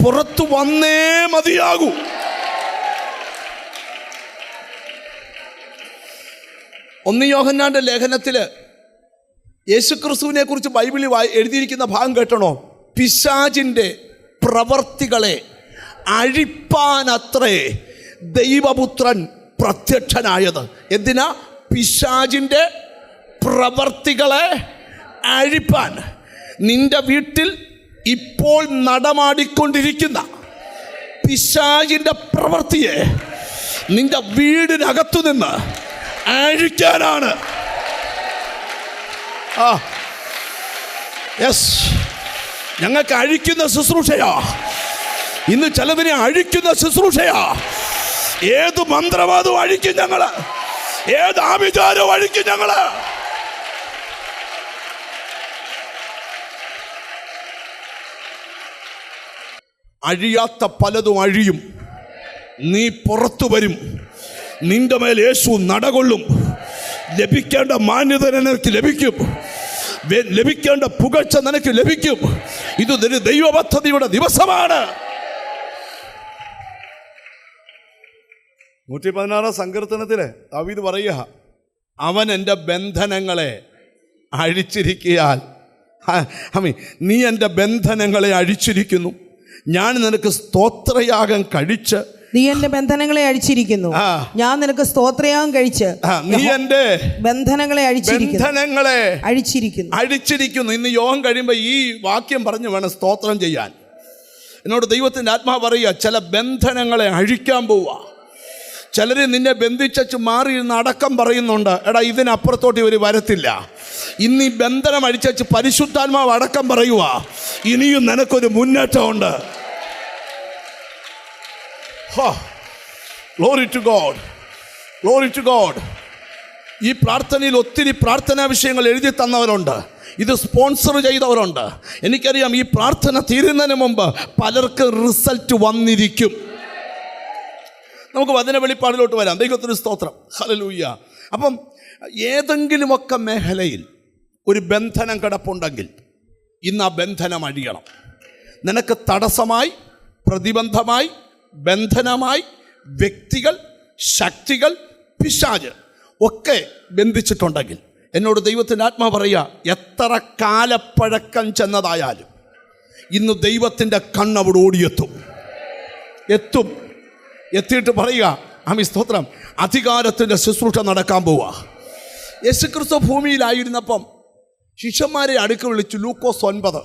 പുറത്തു വന്നേ മതിയാകൂ. ഒന്ന് യോഹന്നാന്റെ ലേഖനത്തിൽ യേശുക്രിസ്തുവിനെ കുറിച്ച് ബൈബിളിൽ എഴുതിയിരിക്കുന്ന ഭാഗം കേട്ടണോ? പിശാചിൻ്റെ പ്രവർത്തികളെ അഴിപ്പാനത്രേ ദൈവപുത്രൻ പ്രത്യക്ഷനായത്. എന്തിനാ? പിശാചിൻ്റെ പ്രവർത്തികളെ അഴിപ്പാൻ. നിന്റെ വീട്ടിൽ ഇപ്പോൾ നടമാടിക്കൊണ്ടിരിക്കുന്ന പിശാചിൻ്റെ പ്രവൃത്തിയെ നിന്റെ വീടിനകത്തു നിന്ന് അഴിക്കാനാണ്. യെസ്, ഞങ്ങൾക്ക് അഴിക്കുന്ന ശുശ്രൂഷയാ ഇന്ന്. ചിലതിനെ അഴിക്കുന്ന ശുശ്രൂഷയാ. ഏത് മന്ത്രവാദവും അഴിക്കും ഞങ്ങള്, ഏത് ആഭിചാരവും അഴിക്കും ഞങ്ങള്. അഴിയാത്ത പലതും അഴിയും. നീ പുറത്തു വരും. നിന്റെ മേൽ യേശു നടകൊള്ളും. ലഭിക്കേണ്ട മാന്യത നിനക്ക് ലഭിക്കും. ലഭിക്കേണ്ട പുകഴ്ച നിനക്ക് ലഭിക്കും. ഇത് ദൈവപദ്ധതിയുടെ ദിവസമാണ്. 116 സങ്കീർത്തനത്തില് ദാവീദ് പറയുക, അവൻ എൻ്റെ ബന്ധനങ്ങളെ അഴിച്ചിരിക്കയാൽ, നീ എൻ്റെ ബന്ധനങ്ങളെ അഴിച്ചിരിക്കുന്നു. ഞാൻ നിനക്ക് സ്തോത്രയാഗം കഴിച്ച്, നീ എന്റെ ബന്ധനങ്ങളെ അഴിച്ചിരിക്കുന്നു. ഞാൻ നിനക്ക് സ്തോത്രയാഗം കഴിച്ച്, നീ എന്റെ ബന്ധനങ്ങളെ അഴിച്ചിരിക്കുന്നു. ഇന്ന് യോഗം കഴിയുമ്പോൾ ഈ വാക്യം പറഞ്ഞു വേണം സ്തോത്രം ചെയ്യാൻ. എന്നോട് ദൈവത്തിൻ്റെ ആത്മാവ് പറയുക, ചില ബന്ധനങ്ങളെ അഴിക്കാൻ പോവുക. ചിലർ നിന്നെ ബന്ധിച്ചു മാറി ഇരുന്ന് അടക്കം പറയുന്നുണ്ട്, എടാ ഇതിനപ്പുറത്തോട്ട് ഇവർ വരത്തില്ല. ഇന്ന് ഈ ബന്ധനം അടിച്ചു പരിശുദ്ധാത്മാവ് അടക്കം പറയുക, ഇനിയും നിനക്കൊരു മുന്നേറ്റമുണ്ട്. Glory to God. Glory to God. ഈ പ്രാർത്ഥനയിൽ ഒത്തിരി പ്രാർത്ഥനാ വിഷയങ്ങൾ എഴുതി തന്നവരുണ്ട്, ഇത് സ്പോൺസർ ചെയ്തവരുണ്ട്. എനിക്കറിയാം ഈ പ്രാർത്ഥന തീരുന്നതിന് മുമ്പ് പലർക്ക് റിസൾട്ട് വന്നിരിക്കും. നമുക്ക് വചന വെളിപ്പാടിലോട്ട് വരാം. ദൈവത്തിന് സ്തോത്രം. ഹല്ലേലൂയ. അപ്പം ഏതെങ്കിലുമൊക്കെ മേഖലയിൽ ഒരു ബന്ധനം കിടപ്പുണ്ടെങ്കിൽ ഇന്ന് ആ ബന്ധനം അഴിയണം. നിനക്ക് തടസ്സമായി, പ്രതിബന്ധമായി, ബന്ധനമായി വ്യക്തികൾ, ശക്തികൾ, പിശാച് ഒക്കെ ബന്ധിച്ചിട്ടുണ്ടെങ്കിൽ എന്നോട് ദൈവത്തിൻ്റെ ആത്മാ പറയുക, എത്ര കാലപ്പഴക്കം ചെന്നതായാലും ഇന്ന് ദൈവത്തിൻ്റെ കണ്ണവിടെ ഓടിയെത്തും. എത്തിയിട്ട് പറയുക, ആമീൻ സ്തോത്രം, അധികാരത്തിൻ്റെ ശുശ്രൂഷ നടക്കാൻ പോവുക. യേശുക്രിസ്തു ഭൂമിയിലായിരുന്നപ്പം ശിഷ്യന്മാരെ അടുക്ക വിളിച്ചു. ലൂക്കോസ് 9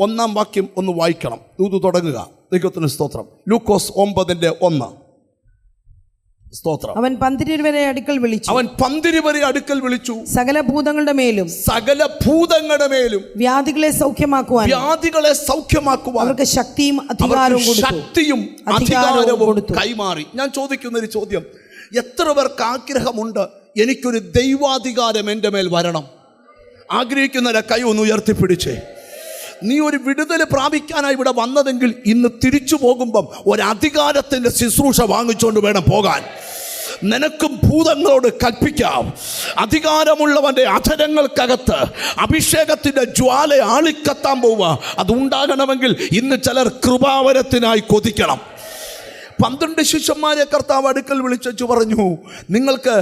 1 വാക്യം ഒന്ന് വായിക്കണം. ദൂത് തുടങ്ങുക. ദൈവത്തിന് സ്തോത്രം. ലൂക്കോസ് 9:1. സ്തോത്രം. അവൻ 12 അടുക്കൽ വിളിച്ചു. സകല ഭൂതങ്ങളുടെ മേലും വ്യാധികളെ സൗഖ്യമാക്കുവാൻ അവർക്ക് ശക്തിയും അധികാരവും കൈമാറി. ഞാൻ ചോദിക്കുന്നൊരു ചോദ്യം, എത്ര പേർക്ക് ആഗ്രഹമുണ്ട് എനിക്കൊരു ദൈവാധികാരം എൻ്റെ മേൽ വരണം? ആഗ്രഹിക്കുന്നവരെ കൈ ഒന്ന് ഉയർത്തിപ്പിടിച്ചേ. നീ ഒരു വിടുതൽ പ്രാപിക്കാനായി ഇവിടെ വന്നതെങ്കിൽ ഇന്ന് തിരിച്ചു പോകുമ്പം ഒരധികാരത്തിൻ്റെ ശുശ്രൂഷ വാങ്ങിച്ചുകൊണ്ട് വേണം പോകാൻ. നിനക്കും ഭൂതങ്ങളോട് കൽപ്പിക്കാം. അധികാരമുള്ളവൻ്റെ അധരങ്ങൾക്കകത്ത് അഭിഷേകത്തിൻ്റെ ജ്വാല ആളിക്കത്താൻ പോവുക. അതുണ്ടാകണമെങ്കിൽ ഇന്ന് ചിലർ കൃപാവരത്തിനായി കൊതിക്കണം. 12 ശിഷ്യന്മാരെ കർത്താവ് അടുക്കൽ വിളിച്ചു പറഞ്ഞു, നിങ്ങൾക്ക്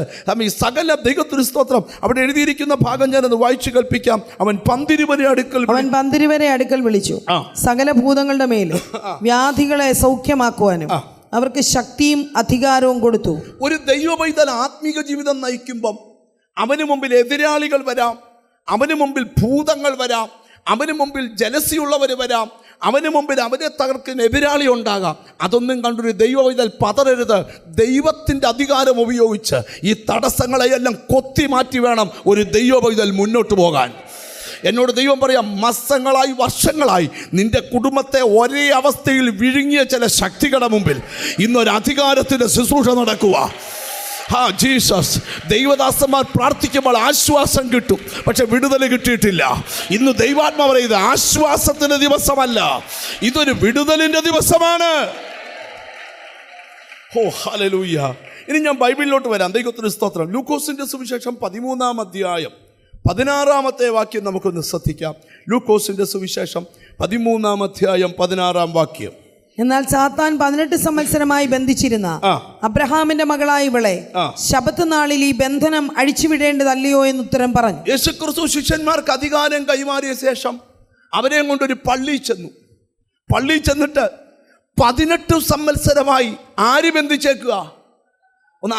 സകല ദൈവത്തിന് സ്തോത്രം. അവിടെ എഴുതിയിരിക്കുന്ന ഭാഗം ഞാനത് വായിച്ചു കൽപ്പിക്കാം. അവൻ 12 അടുക്കൽ വിളിച്ചു. സകല ഭൂതങ്ങളുടെ മേലും വ്യാധികളെ സൗഖ്യമാക്കുവാനും അവർക്ക് ശക്തിയും അധികാരവും കൊടുത്തു. ഒരു ദൈവപൈതൽ ആത്മീക ജീവിതം നയിക്കുമ്പം അവന് മുമ്പിൽ എതിരാളികൾ വരാം, അവന് മുമ്പിൽ ഭൂതങ്ങൾ വരാം, അവന് മുമ്പിൽ ജലസിയുള്ളവർ വരാം, അവന് മുമ്പിൽ അവനെ തകർക്കുന്ന എതിരാളി ഉണ്ടാകാം. അതൊന്നും കണ്ടൊരു ദൈവപൈതൽ പതറരുത്. ദൈവത്തിൻ്റെ അധികാരം ഉപയോഗിച്ച് ഈ തടസ്സങ്ങളെയെല്ലാം കൊത്തി മാറ്റി വേണം ഒരു ദൈവപൈതൽ മുന്നോട്ട് പോകാൻ. എന്നോട് ദൈവം പറയാം, മാസങ്ങളായി, വർഷങ്ങളായി നിന്റെ കുടുംബത്തെ ഒരേ അവസ്ഥയിൽ വിഴുങ്ങിയ ചില ശക്തികളുടെ മുമ്പിൽ ഇന്നൊരു അധികാരത്തിൻ്റെ ശുശ്രൂഷ നടക്കുക. ജീസസ്. ദൈവദാസന്മാർ പ്രാർത്ഥിക്കുമ്പോൾ ആശ്വാസം കിട്ടും, പക്ഷെ വിടുതൽ കിട്ടിയിട്ടില്ല. ഇന്ന് ദൈവാത്മാ പറയുന്നത് ആശ്വാസത്തിൻ്റെ ദിവസമല്ല, ഇതൊരു വിടുതലിൻ്റെ ദിവസമാണ്. ഹല്ലേലൂയ. ഇനി ഞാൻ ബൈബിളിലോട്ട് വരാം. ദൈവത്തിന് സ്തോത്രം. ലൂക്കോസിന്റെ സുവിശേഷം 13-16 വാക്യം നമുക്കൊന്ന് ശ്രദ്ധിക്കാം. ലൂക്കോസിന്റെ സുവിശേഷം 13 വാക്യം. എന്നാൽ സാത്താൻ 18 സംവത്സരമായി ബന്ധിച്ചിരുന്ന അബ്രഹാമിന്റെ മകളായ ഇവളെ ശബത്ത് നാളിൽ ഈ ബന്ധനം അഴിച്ചുവിടേണ്ടതല്ലയോ എന്ന് ഉത്തരം പറഞ്ഞു. യേശുക്രിസ്തു ശിഷ്യന്മാർക്ക് അധികാരം കൈമാറിയ ശേഷം അവരെയും കൊണ്ടൊരു പള്ളി ചെന്നിട്ട് 18 സംവത്സരമായി ആര് ബന്ധിച്ചേക്കുക?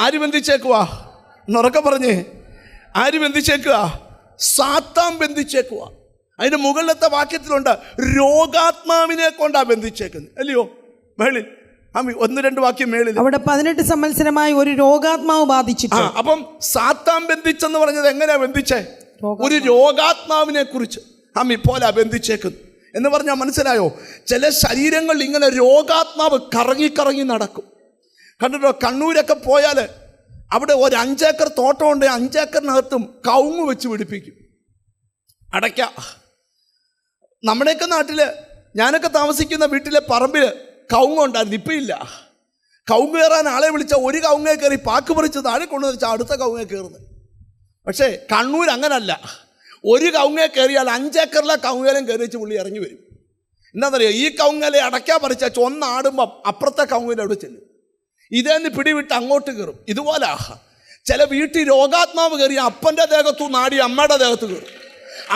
ആര് ബന്ധിച്ചേക്കുക? ഉറക്കെ പറഞ്ഞേ. ആര് ബന്ധിച്ചേക്കുക? സാത്താൻ ബന്ധിച്ചേക്കുക. അതിന്റെ മുകളിലത്തെ വാക്യത്തിലുണ്ട് രോഗാത്മാവിനെ കൊണ്ടാ ബന്ധിച്ചേക്കുന്നത്, അല്ലയോ? മേളിൽ 1-2 വാക്യം മേളിൽ. അവിടെ 18 സംവത്സരമായി ഒരു രോഗാത്മാവ് ബാധിച്ചിട്ട്. അപ്പം സാത്താൻ ബന്ധിച്ചെന്ന് പറഞ്ഞത് എങ്ങനെയാ ബന്ധിച്ചേ? ഒരു രോഗാത്മാവിനെ കുറിച്ച് പോലെ ബന്ധിച്ചേക്കുന്നു എന്ന് പറഞ്ഞാൽ മനസ്സിലായോ? ചില ശരീരങ്ങളിൽ ഇങ്ങനെ രോഗാത്മാവ് കറങ്ങി നടക്കും. കണ്ടിട്ടോ? കണ്ണൂരൊക്കെ പോയാൽ അവിടെ ഒരു 5 ഏക്കർ തോട്ടമുണ്ട്. 5 ഏക്കറിനകത്തും കവുങ്ങ് വെച്ച് പിടിപ്പിക്കും, അടയ്ക്ക. നമ്മുടെയൊക്കെ നാട്ടിൽ, ഞാനൊക്കെ താമസിക്കുന്ന വീട്ടിലെ പറമ്പിൽ കവുങ്ങ് ഉണ്ടായിരുന്നു, ഇപ്പം ഇല്ല. കവുങ്ങ് കയറാൻ ആളെ വിളിച്ചാൽ ഒരു കവുങ്ങേ കയറി പാക്ക് പറിച്ച് താഴെ കൊണ്ടു വെച്ചാൽ അടുത്ത കവുങ്ങേ കയറുന്നത്. പക്ഷേ കണ്ണൂർ അങ്ങനല്ല. ഒരു കവുങ്ങേ കയറിയാൽ 5 ഏക്കറിലെ കവുങ്ങേലും കയറി വെച്ച് പുള്ളി ഇറങ്ങി വരും. എന്താണെന്നറിയോ? ഈ കവുങ്ങേലെ അടയ്ക്കാൻ പറിച്ചാൽ ഒന്നാടുമ്പം അപ്പുറത്തെ കവുങ്ങേലെ അവിടെ ചെല്ലും. ഇതേന്ന് പിടിവിട്ട് അങ്ങോട്ട് കയറും. ഇതുപോലെ ചില വീട്ടിൽ രോഗാത്മാവ് കയറി അപ്പൻ്റെ ദേഹത്തുനിന്ന് ആടി അമ്മയുടെ ദേഹത്ത് കയറും,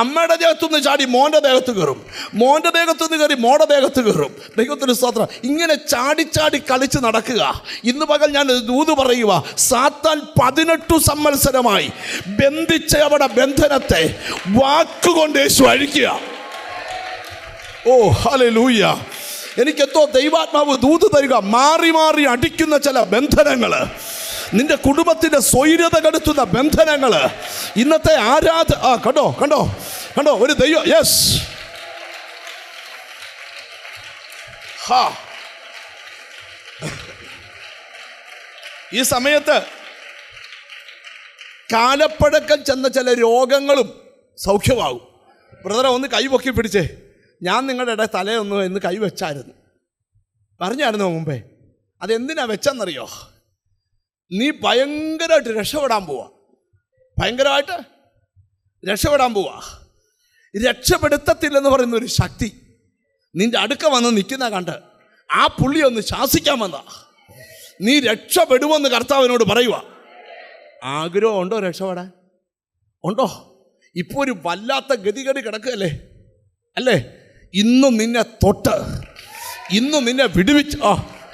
അമ്മയുടെ ദേഹത്തുനിന്ന് ചാടി മോൻ്റെ ദേഹത്ത് കയറും, മോൻ്റെ ദേഹത്തുനിന്ന് കയറി മോടെ ദേഹത്ത് കയറും. ദൈവത്തിന് സ്തോത്രം. ഇങ്ങനെ ചാടി കളിച്ച് നടക്കുക. ഇന്ന് പകൽ ഞാൻ ദൂത് പറയുക, സാത്താൻ 18 സംവത്സരമായി ബന്ധിച്ച അവിടെ ബന്ധനത്തെ വാക്കുകൊണ്ട് യേശു അഴിക്കുക. ഹല്ലേലൂയ. എനിക്കെന്തോ ദൈവാത്മാവ് ദൂത് തരിക. മാറി മാറി അടിക്കുന്ന ചില ബന്ധനങ്ങൾ, നിന്റെ കുടുംബത്തിന്റെ സ്വൈര്യത കെടുത്തുന്ന ബന്ധനങ്ങൾ ഇന്നത്തെ കണ്ടോ കണ്ടോ കണ്ടോ ഒരു ദൈവം. യെസ്, ഈ സമയത്ത് കാലപ്പഴക്കം ചെന്ന ചില രോഗങ്ങളും സൗഖ്യമാകും. ബ്രദറെ ഒന്ന് കൈപൊക്കി പിടിച്ചേ. ഞാൻ നിങ്ങളുടെ ഇടയിൽ തലയൊന്ന് എന്ന് കൈവച്ചായിരുന്നു, പറഞ്ഞായിരുന്നു മുമ്പേ. അതെന്തിനാ വെച്ചെന്നറിയോ? നീ ഭയങ്കരമായിട്ട് രക്ഷപ്പെടാൻ പോവാ, ഭയങ്കരമായിട്ട് രക്ഷപ്പെടാൻ പോവാ. രക്ഷപ്പെടുത്തത്തില്ലെന്ന് പറയുന്ന ഒരു ശക്തി നിന്റെ അടുക്ക വന്ന് നിൽക്കുന്ന കണ്ട് ആ പുള്ളി ഒന്ന് ശാസിക്കാമെന്നാ. നീ രക്ഷപ്പെടുമെന്ന് കർത്താവിനോട് പറയുക. ആഗ്രഹം ഉണ്ടോ രക്ഷപ്പെടാൻ? ഉണ്ടോ? ഇപ്പോൾ ഒരു വല്ലാത്ത ഗതികേട് കിടക്കുകയല്ലേ അല്ലേ? ഇന്നും നിന്നെ തൊട്ട്, ഇന്നും നിന്നെ വിടുവിച്ച്.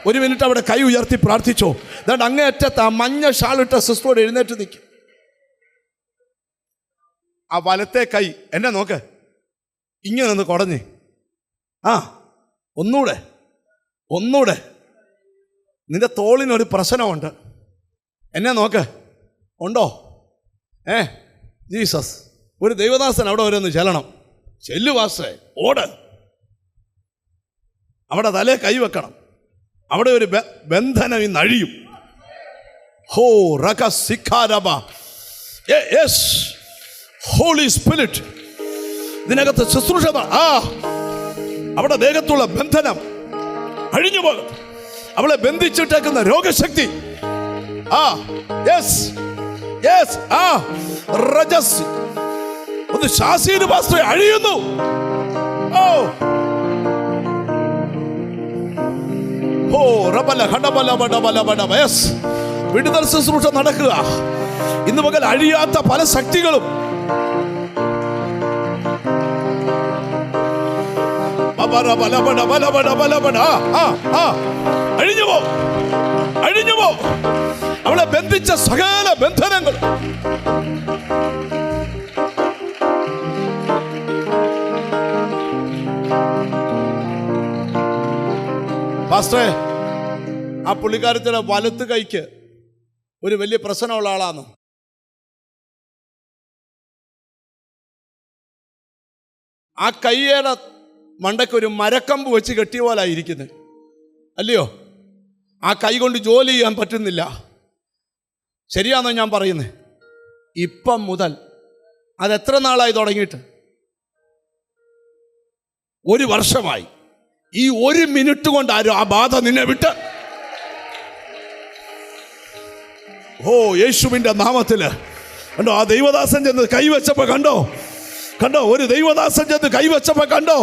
ഒരു മിനിറ്റ് അവിടെ കൈ ഉയർത്തി പ്രാർത്ഥിച്ചോ. അതുകൊണ്ട് അങ്ങേയറ്റത്ത് ആ മഞ്ഞ ഷാളിട്ട സിസ്റ്ററോട് എഴുന്നേറ്റ് നിൽക്കും. ആ വലത്തെ കൈ എന്നെ നോക്ക്, ഇങ്ങനെ ഒന്ന് കുടഞ്ഞ്. ഒന്നൂടെ ഒന്നൂടെ. നിന്റെ തോളിനൊരു പ്രശ്നമുണ്ട്, എന്നെ നോക്ക്. ഉണ്ടോ? ജീസസ്, ഒരു ദൈവദാസൻ അവിടെ വരെ ഒന്ന് ചെല്ലണം. ചെല്ലു വാസേ, ഓട്. അവിടെ തലേ കൈവെക്കണം. അവിടെ ഒരു ബന്ധനം ഇന്ന് അഴിയും. ഹോ റക സിഖാരബ. യെസ്, ഹോളി സ്പിരിറ്റ് ഇതിനകത്ത് ശുശ്രൂഷ. അവിടെ ദേഹത്തുള്ള ബന്ധനം അഴിഞ്ഞു പോകും. അവളെ ബന്ധിച്ചിട്ടേക്കുന്ന രോഗശക്തി യെസ് യെസ് റജസ് ഒന്ന് ശാസീന് പാസ്റ്ററെ അഴിയുന്നു. വിടുതൽ ശുശ്രൂഷ നടക്കുക. ഇന്ന് പകൽ അഴിയാത്ത പല ശക്തികളും അഴിഞ്ഞുപോ, അഴിഞ്ഞുപോ. അവളെ ബന്ധിച്ച സകല ബന്ധനങ്ങൾ പാസ്റ്ററെ, ആ പുള്ളിക്കാരത്തിന്റെ വലത്ത് കൈക്ക് ഒരു വലിയ പ്രശ്നമുള്ള ആളാണ്. ആ കൈയുടെ മണ്ടയ്ക്ക് ഒരു മരക്കമ്പ് വെച്ച് കെട്ടിയ പോലായിരിക്കുന്നത്, അല്ലയോ? ആ കൈ കൊണ്ട് ജോലി ചെയ്യാൻ പറ്റുന്നില്ല. ശരിയാണോ ഞാൻ പറയുന്നത്? ഇപ്പം മുതൽ, അതെത്ര നാളായി തുടങ്ങിയിട്ട്? 1 വർഷമായി. ഈ 1 മിനിറ്റ് കൊണ്ട് ആ ബാധ നിന്നെ വിട്ട്. യേശുവിൻ്റെ നാമത്തില് കണ്ടോ? ആ ദൈവദാസൻ ചെന്ന് കൈവച്ചപ്പോ കണ്ടോ? കണ്ടോ? ഒരു ദൈവദാസൻ ചെന്ന് കൈവച്ചപ്പോ കണ്ടോ?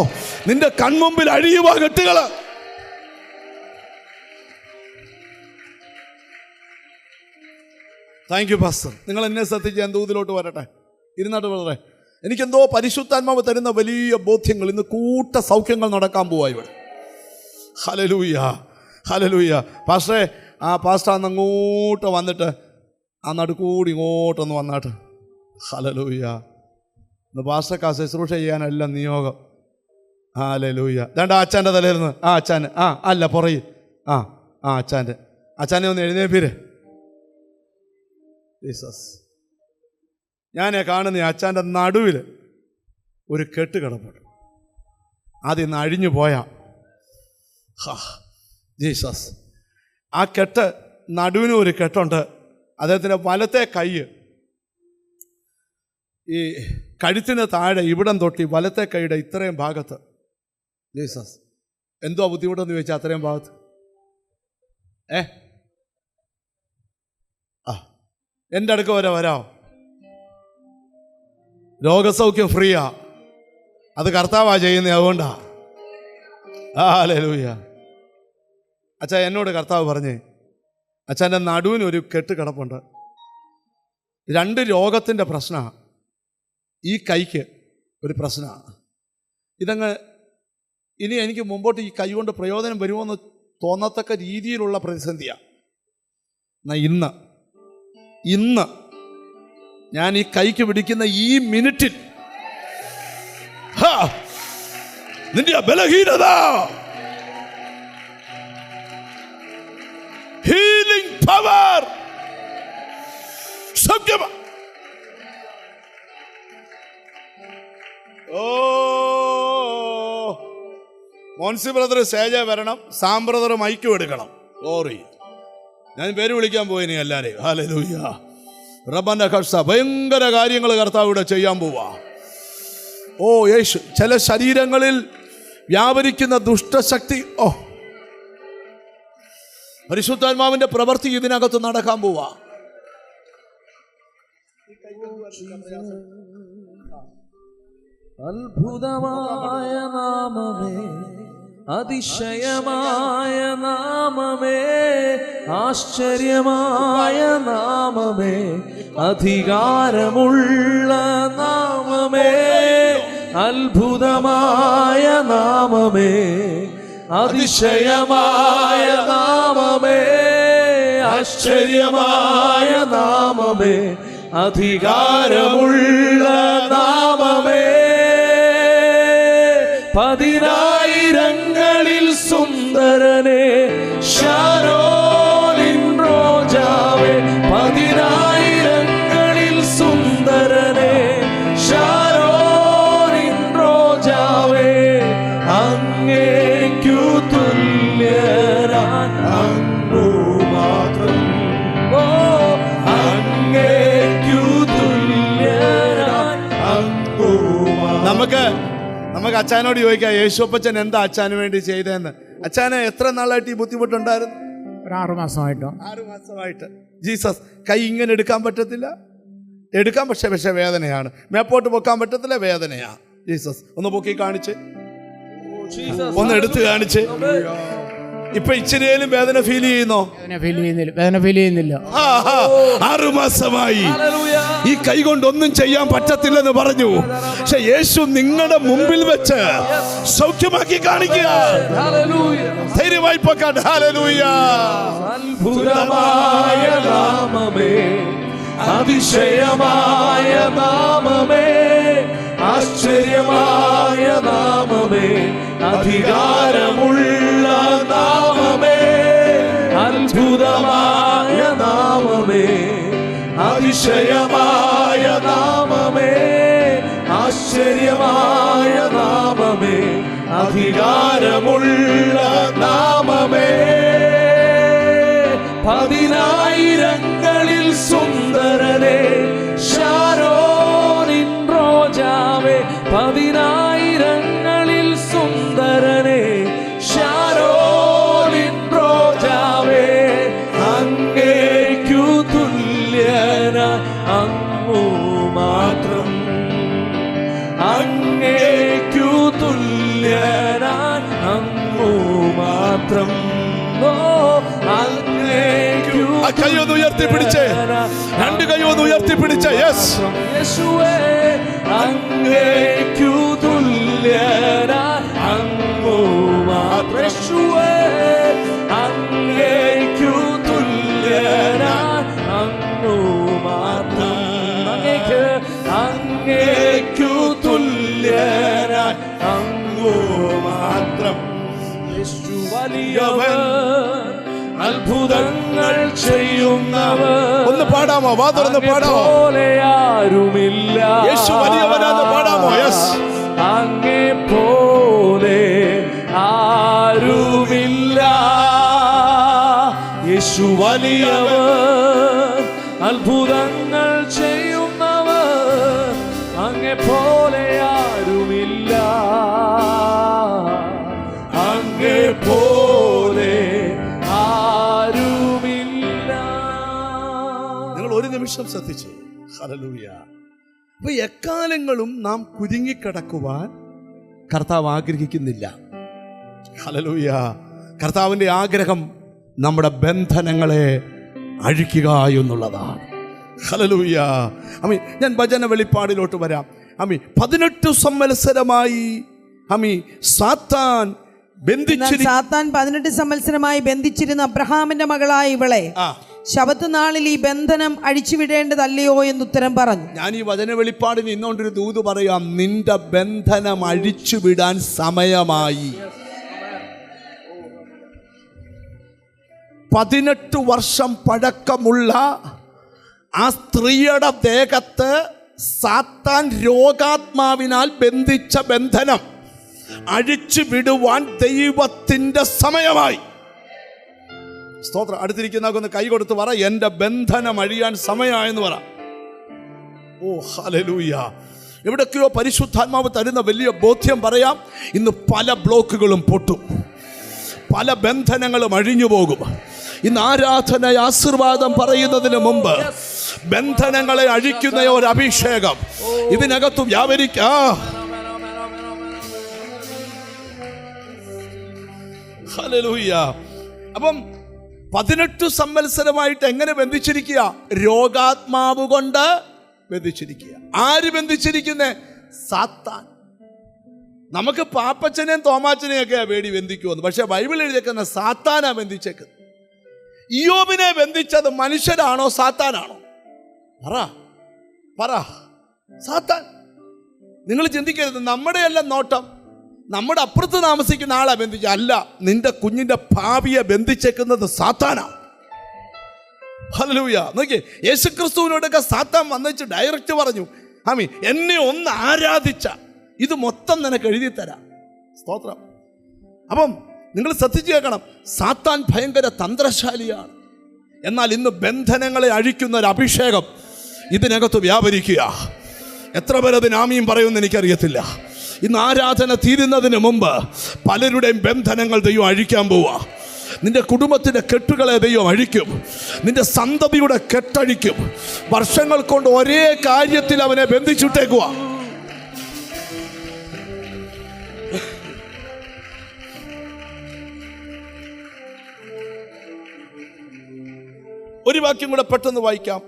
നിന്റെ കൺമുമ്പിൽ അഴിയുക കെട്ടുകള്. Thank you pastor. നിങ്ങൾ എന്നെ ശ്രദ്ധിച്ച് ഞാൻ ദൂതിലോട്ട് വരട്ടെ. ഇരുന്നാട്ട് വളരെ എനിക്കെന്തോ പരിശുദ്ധാത്മാവ് തരുന്ന വലിയ ബോധ്യങ്ങൾ. ഇന്ന് കൂട്ട സൗഖ്യങ്ങൾ നടക്കാൻ പോവാ ഇവിടെ. Hallelujah, hallelujah. പാസ്റ്ററെ, ആ പാസ്റ്റർ അന്ന് അങ്ങോട്ട് വന്നിട്ട് ആ നടുക്കൂടി ഇങ്ങോട്ടൊന്ന് വന്നാട്ട്. ഹല്ലേലൂയ. ഇന്ന് പാസ്റ്റർക്ക് ആ ശുശ്രൂഷ ചെയ്യാനെല്ലാം നിയോഗം. ഹല്ലേലൂയ. ദാണ്ട അച്ഛൻ്റെ തലേന്ന് അച്ഛന് അല്ല പുറയിൽ അച്ഛനെ ഒന്ന് എഴുന്നേപ്പീര്. ജീസസ്, ഞാൻ കാണുന്ന അച്ഛൻ്റെ നടുവിൽ ഒരു കെട്ട് കിടപ്പുണ്ട്. അതിന്ന് അഴിഞ്ഞു പോയാ ജീസസ്. ആ കെട്ട് നടുവിനും ഒരു കെട്ടുണ്ട്. അദ്ദേഹത്തിൻ്റെ വലത്തെ കൈ ഈ കഴുത്തിന് താഴെ ഇവിടം തൊട്ടി വലത്തെ കൈയുടെ ഇത്രയും ഭാഗത്ത്. ജീസസ്, എന്തോ ബുദ്ധിമുട്ടെന്ന് ചോദിച്ചാൽ അത്രയും ഭാഗത്ത് എൻ്റെ അടുക്ക വരെ വരാമോ? രോഗസൗഖ്യം ഫ്രീയാ. അത് കർത്താവാ ചെയ്യുന്നത്, അതുകൊണ്ടാ. ഹല്ലേലൂയ. അച്ഛാ, എന്നോട് കർത്താവ് പറഞ്ഞേ, അച്ഛൻ്റെ നടുവിന് ഒരു കെട്ട് കിടപ്പുണ്ട്. 2 രോഗത്തിൻ്റെ പ്രശ്നമാണ്. ഈ കൈക്ക് ഒരു പ്രശ്നമാണ്. ഇതങ്ങ് ഇനി എനിക്ക് മുമ്പോട്ട് ഈ കൈ കൊണ്ട് പ്രയോജനം വരുമോയെന്ന് തോന്നത്തക്ക രീതിയിലുള്ള പ്രതിസന്ധിയാണ്. എന്നാൽ ഇന്ന് ഞാൻ ഈ കൈക്ക് പിടിക്കുന്ന ഈ മിനിറ്റിൽ നിന്റെ ബലഹീനത power. സൗഖ്യം. ഓ മോൻസി ബ്രദർ സ്റ്റേജ വരണം, സാം ബ്രദർ മൈക്കും എടുക്കണം. ഓറി ഞാൻ പേര് വിളിക്കാൻ പോയിനി എല്ലാരെയും. ഹല്ലേലൂയ. റബ്ബന്റെ കർത്ത ഭയങ്കര കാര്യങ്ങൾ കർത്താവ് ഇവിടെ ചെയ്യാൻ പോവാ. ഓ യേശു, ചില ശരീരങ്ങളിൽ വ്യാപരിക്കുന്ന ദുഷ്ടശക്തി, ഓ പരിശുദ്ധാത്മാവിന്റെ പ്രവൃത്തി ഇതിനകത്ത് നടക്കാൻ പോവാ. അത്ഭുതമായ നാമമേ, അതിശയമായ നാമമേ, ആശ്ചര്യമായ നാമമേ, അധികാരമുള്ള നാമമേ, അത്ഭുതമായ നാമമേ, അതിശയമായ നാമമേ, ആശ്ചര്യമായ നാമമേ, അധികാരമുള്ള നാമമേ, പതിനായിരങ്ങളിൽ സുന്ദരനെ, ശാരോനിൻ റോജാവേ, പതിനായിരങ്ങളിൽ സുന്ദരനെ, ശാരോനിൻ റോജാവേ, അങ്ങേക്കു തുല്യരാൻ അങ്ങു മാത്രം. ഓ അങ്ങേക്കു തുല്യരാൻ അങ്ങു മാത്രം. നമുക്ക് അച്ഛനോട് ചോദിക്കാം, യേശുപ്പച്ചൻ എന്താ അച്ഛന് വേണ്ടി ചെയ്തതെന്ന്. അച്ഛന് എത്ര നാളായിട്ട് ഈ ബുദ്ധിമുട്ടുണ്ടായിരുന്നു? ഒരു 6 മാസമായിട്ടോ. 6 മാസമായിട്ട്. ജീസസ്, കൈ ഇങ്ങനെ എടുക്കാൻ പറ്റത്തില്ല, എടുക്കാൻ പക്ഷേ വേദനയാണ്. മേപ്പോട്ട് പൊക്കാൻ പറ്റത്തില്ല, വേദനയാ. ജീസസ് ഒന്ന് പൊക്കി കാണിച്ച്, ഒന്ന് എടുത്ത് കാണിച്ച്. ഇപ്പൊ ഇച്ചിരിയേലും വേദന ഫീൽ ചെയ്യുന്നോ? വേദന ഫീൽ ചെയ്യുന്നില്ല. 6 മാസമായി ഈ കൈ കൊണ്ടൊന്നും ചെയ്യാൻ പറ്റത്തില്ലെന്ന് പറഞ്ഞു. പക്ഷെ യേശു നിങ്ങളുടെ മുമ്പിൽ വെച്ച് സൗഖ്യമാക്കി കാണിക്കുക. ധൈര്യമായി പൊക്കാൻ. ഹല്ലേലൂയ. അത്ഭുതമായ നാമമേ, അതിശയമായ നാമമേ, ആശ്ചര്യമായ നാമമേ, അധികാരമുള്ള നാമമേ, അത്ഭുതമായ നാമമേ, അതിശയമായ നാമമേ, ആശ്ചര്യമായ നാമമേ, അധികാരമുള്ള നാമമേ, പതിനായിരങ്ങളിൽ സുന്ദരനെ, ശാരോനിൻ റോജാവേ, പതിനായിരങ്ങളിൽ സുന്ദരനെ, ശാരോനിൻ റോജാവേ, അങ്ങേക്കു തുല്യനായി അങ്ങു മാത്രം. അങ്ങേക്കു തുല്യനായി അങ്ങു മാത്രം. ഓ അങ്ങേക്കു. ആ കൈ ഒന്ന് ഉയർത്തിപ്പിടിച്ച്, 2 കൈ ഒന്ന് ഉയർത്തിപ്പിടിച്ച്. യെസ് യേശുവേ, അങ്ങേക്കു തുല്യനായി അങ്ങു മാത്രം. യേശുവേ, അങ്ങേക്കു തുല്യനായി അങ്ങു മാത്രം. അങ്ങേക്കു തുല്യനായി അങ്ങു മാത്രം. യേശു വലിയവൻ, അത്ഭുതങ്ങൾ ചെയ്യുന്നവർ. ഒന്ന് പാടാമോ? വാ തുറന്ന് പാടാമോ? പോലെ ആരുമില്ല. യേശു വലിയവനാന്ന് പാടാമോ? യെസ്. അങ്ങേ പോലെ ആരുമില്ല. യേശു വലിയവൻ, അത്ഭുതങ്ങൾ ചെയ്യുന്നവർ. അങ്ങേ പോലെ ആരുമില്ല. അങ്ങേ പോലെ ആരുമില്ല. നിങ്ങൾ ഒരു നിമിഷം ശ്രദ്ധിച്ചു. ഹല്ലേലൂയ. അപ്പൊ എക്കാലങ്ങളും നാം കുരുങ്ങിക്കിടക്കുവാൻ കർത്താവ് ആഗ്രഹിക്കുന്നില്ല. ഹല്ലേലൂയ. കർത്താവിൻ്റെ ആഗ്രഹം നമ്മുടെ ബന്ധനങ്ങളെ അഴിക്കുക എന്നുള്ളതാണ്. ഹല്ലേലൂയ. അമ്മി, ഞാൻ വചന വെളിപ്പാടിലോട്ട് വരാം. അമ്മി, 18 സംവത്സരമായി സാത്താൻ 18 സംവത്സരമായി ബന്ധിച്ചിരുന്ന അബ്രഹാമിന്റെ മകളായ ഇവളെ ശബത്ത് നാളിൽ ഈ ബന്ധനം അഴിച്ചുവിടേണ്ടതല്ലയോ എന്ന് ഉത്തരം പറഞ്ഞു. ഞാൻ ഈ വചന വെളിപ്പാടിന് ഇന്നുകൊണ്ടൊരു ദൂത് പറയാം. നിന്റെ ബന്ധനം അഴിച്ചുവിടാൻ സമയമായി. 18 വർഷം പഴക്കമുള്ള ആ സ്ത്രീയുടെ ദേഹത്ത് സാത്താൻ രോഗാത്മാവിനാൽ ബന്ധിച്ച ബന്ധനം അഴിച്ചു വിടുവാൻ ദൈവത്തിൻ്റെ സമയമായി. സ്തോത്രം. അടുത്തിരിക്കുന്ന കൈ കൊടുത്ത് പറ, എൻ്റെ ബന്ധനം അഴിയാൻ സമയമായെന്ന് പറ. ഓ ഹല്ലേലൂയ. എവിടൊക്കെയോ പരിശുദ്ധാത്മാവ് തരുന്ന വലിയ ബോധ്യം പറയാം. ഇന്ന് പല ബ്ലോക്കുകളും പൊട്ടും, പല ബന്ധനങ്ങളും അഴിഞ്ഞു പോകും. ഇന്ന് ആരാധന ആശീർവാദം പറയുന്നതിന് മുമ്പ് ബന്ധനങ്ങളെ അഴിക്കുന്ന ഒരു അഭിഷേകം ഇതിനകത്ത് വ്യാപരിക്കാം. ഹല്ലേലൂയ. അപ്പം 18 സംവത്സരമായിട്ട് എങ്ങനെ ബന്ധിച്ചിരിക്കുക? രോഗാത്മാവ് കൊണ്ട് ബന്ധിച്ചിരിക്കുക. ആര് ബന്ധിച്ചിരിക്കുന്നേ? സാത്താൻ. നമുക്ക് പാപ്പച്ചനെയും തോമാച്ചനെയും ഒക്കെ പേടി ബന്ധിക്കുമെന്ന്, പക്ഷെ ബൈബിൾ എഴുതിയേക്കുന്ന സാത്താനാ ബന്ധിച്ചേക്കുന്നത്. ഇയ്യോബിനെ ബന്ധിച്ചത് മനുഷ്യരാണോ സാത്താനാണോ? പറ. സാത്താൻ. നിങ്ങൾ ചിന്തിക്കരുത്, നമ്മുടെ എല്ലാം നോട്ടം നമ്മുടെ അപ്പുറത്ത് താമസിക്കുന്ന ആളെ ബന്ധിച്ച അല്ല, നിന്റെ കുഞ്ഞിന്റെ ഭാവിയെ ബന്ധിച്ചേക്കുന്നത് സാത്താനാ. ഹല്ലേലൂയ. നോക്കിയേ, യേശുക്രിസ്തുവിനോടൊക്കെ സാത്താൻ വന്നിച്ച് ഡയറക്റ്റ് പറഞ്ഞു, ആമീൻ, എന്നെ ഒന്ന് ആരാധിച്ച ഇത് മൊത്തം നിനക്ക് എഴുതി തരാം. സ്തോത്രം. അപ്പം നിങ്ങൾ ശ്രദ്ധിച്ചു കേൾക്കണം, സാത്താൻ ഭയങ്കര തന്ത്രശാലിയാണ്. എന്നാൽ ഇന്ന് ബന്ധനങ്ങളെ അഴിക്കുന്ന ഒരു അഭിഷേകം ഇതിനകത്ത് വ്യാപരിക്കുക. എത്ര പേർ അതിന് ആമീൻ പറയുമെന്ന് എനിക്കറിയത്തില്ല. ഇന്ന് ആരാധന തീരുന്നതിന് മുമ്പ് പലരുടെയും ബന്ധനങ്ങൾ ദൈവം അഴിക്കാൻ പോവുക. നിന്റെ കുടുംബത്തിൻ്റെ കെട്ടുകളെ ദൈവം അഴിക്കും. നിന്റെ സന്തതിയുടെ കെട്ടഴിക്കും. വർഷങ്ങൾ കൊണ്ട് ഒരേ കാര്യത്തിൽ അവനെ ബന്ധിച്ചിട്ടേക്കുക. ഒരു വാക്യം കൂടെ പെട്ടെന്ന് വായിക്കാം.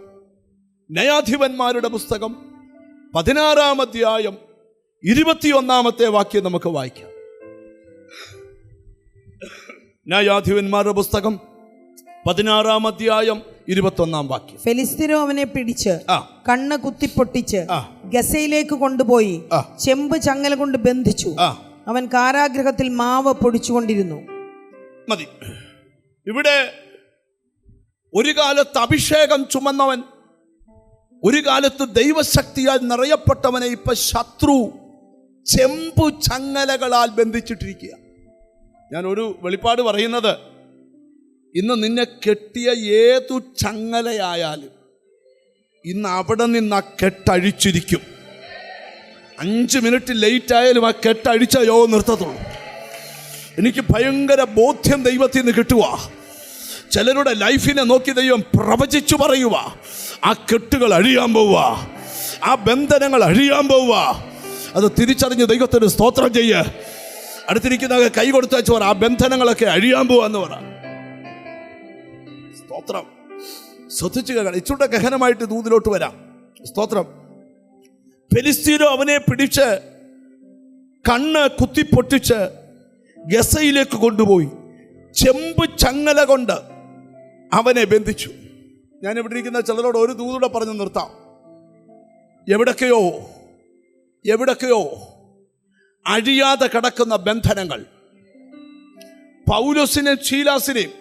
ന്യായാധിപന്മാരുടെ പുസ്തകം 16-ാം അധ്യായം 21-ാമത്തെ വാക്യം നമുക്ക് വായിക്കാം. ന്യായാധിപന്മാരുടെ പുസ്തകം 16-ാം അധ്യായം 21-ാം വാക്യം. ഫെലിസ്ത്യരോ അവനെ പിടിച്ച് കണ്ണ് കുത്തിപ്പൊട്ടിച്ച് ഗസയിലേക്ക് കൊണ്ടുപോയി ചെമ്പ് ചങ്ങല കൊണ്ട് ബന്ധിച്ചു. അവൻ കാരാഗൃഹത്തിൽ മാവ് പൊടിച്ചുകൊണ്ടിരുന്നു. മതി. ഇവിടെ ഒരു കാലത്ത് അഭിഷേകം ചുമന്നവൻ, ഒരു കാലത്ത് ദൈവശക്തിയാൽ നിറയപ്പെട്ടവനെ ഇപ്പൊ ശത്രു ചെമ്പു ചങ്ങലകളാൽ ബന്ധിച്ചിട്ടിരിക്കുക. ഞാൻ ഒരു വെളിപ്പാട് പറയുന്നത്, ഇന്ന് നിന്നെ കെട്ടിയ ഏതു ചങ്ങലയായാലും ഇന്ന് അവിടെ നിന്ന് ആ കെട്ടഴിച്ചിരിക്കും. 5 മിനിറ്റ് ലേറ്റ് ആയാലും ആ കെട്ടഴിച്ച യോഗം നിർത്തത്തുള്ളൂ. എനിക്ക് ഭയങ്കര ബോധ്യം ദൈവത്തിൽ നിന്ന് കിട്ടുക. ചിലരുടെ ലൈഫിനെ നോക്കി ദൈവം പ്രവചിച്ചു പറയുക, ആ കെട്ടുകൾ അഴിയാൻ പോവുക, ആ ബന്ധനങ്ങൾ അഴിയാൻ പോവുക. അത് തിരിച്ചറിഞ്ഞ് ദൈവത്തിന് സ്തോത്രം ചെയ്യ്. അടുത്തിരിക്കുന്ന കൈ കൊടുത്ത് വെച്ച് പറ, ആ ബന്ധനങ്ങളൊക്കെ അഴിയാൻ പോവാന്ന് പറ. സ്തോത്രം. ശ്രദ്ധിച്ചു കേൾക്കണം. ഇച്ചിരി ഗഹനമായിട്ട് ദൂതിലോട്ട് വരാം. സ്തോത്രം. ഫെലിസ്ത്യരോ അവനെ പിടിച്ച് കണ്ണ് കുത്തിപ്പൊട്ടിച്ച് ഗസയിലേക്ക് കൊണ്ടുപോയി ചെമ്പ് ചങ്ങല കൊണ്ട് അവനെ ബന്ധിച്ചു. ഞാൻ ഇവിടെ ഇരിക്കുന്ന ചിലരോട് ഒരു ദൂതൂടെ പറഞ്ഞു നിർത്താം. എവിടൊക്കെയോ അഴിയാതെ കിടക്കുന്ന ബന്ധനങ്ങൾ പൗലോസിനെയും ശീലാസിനെയും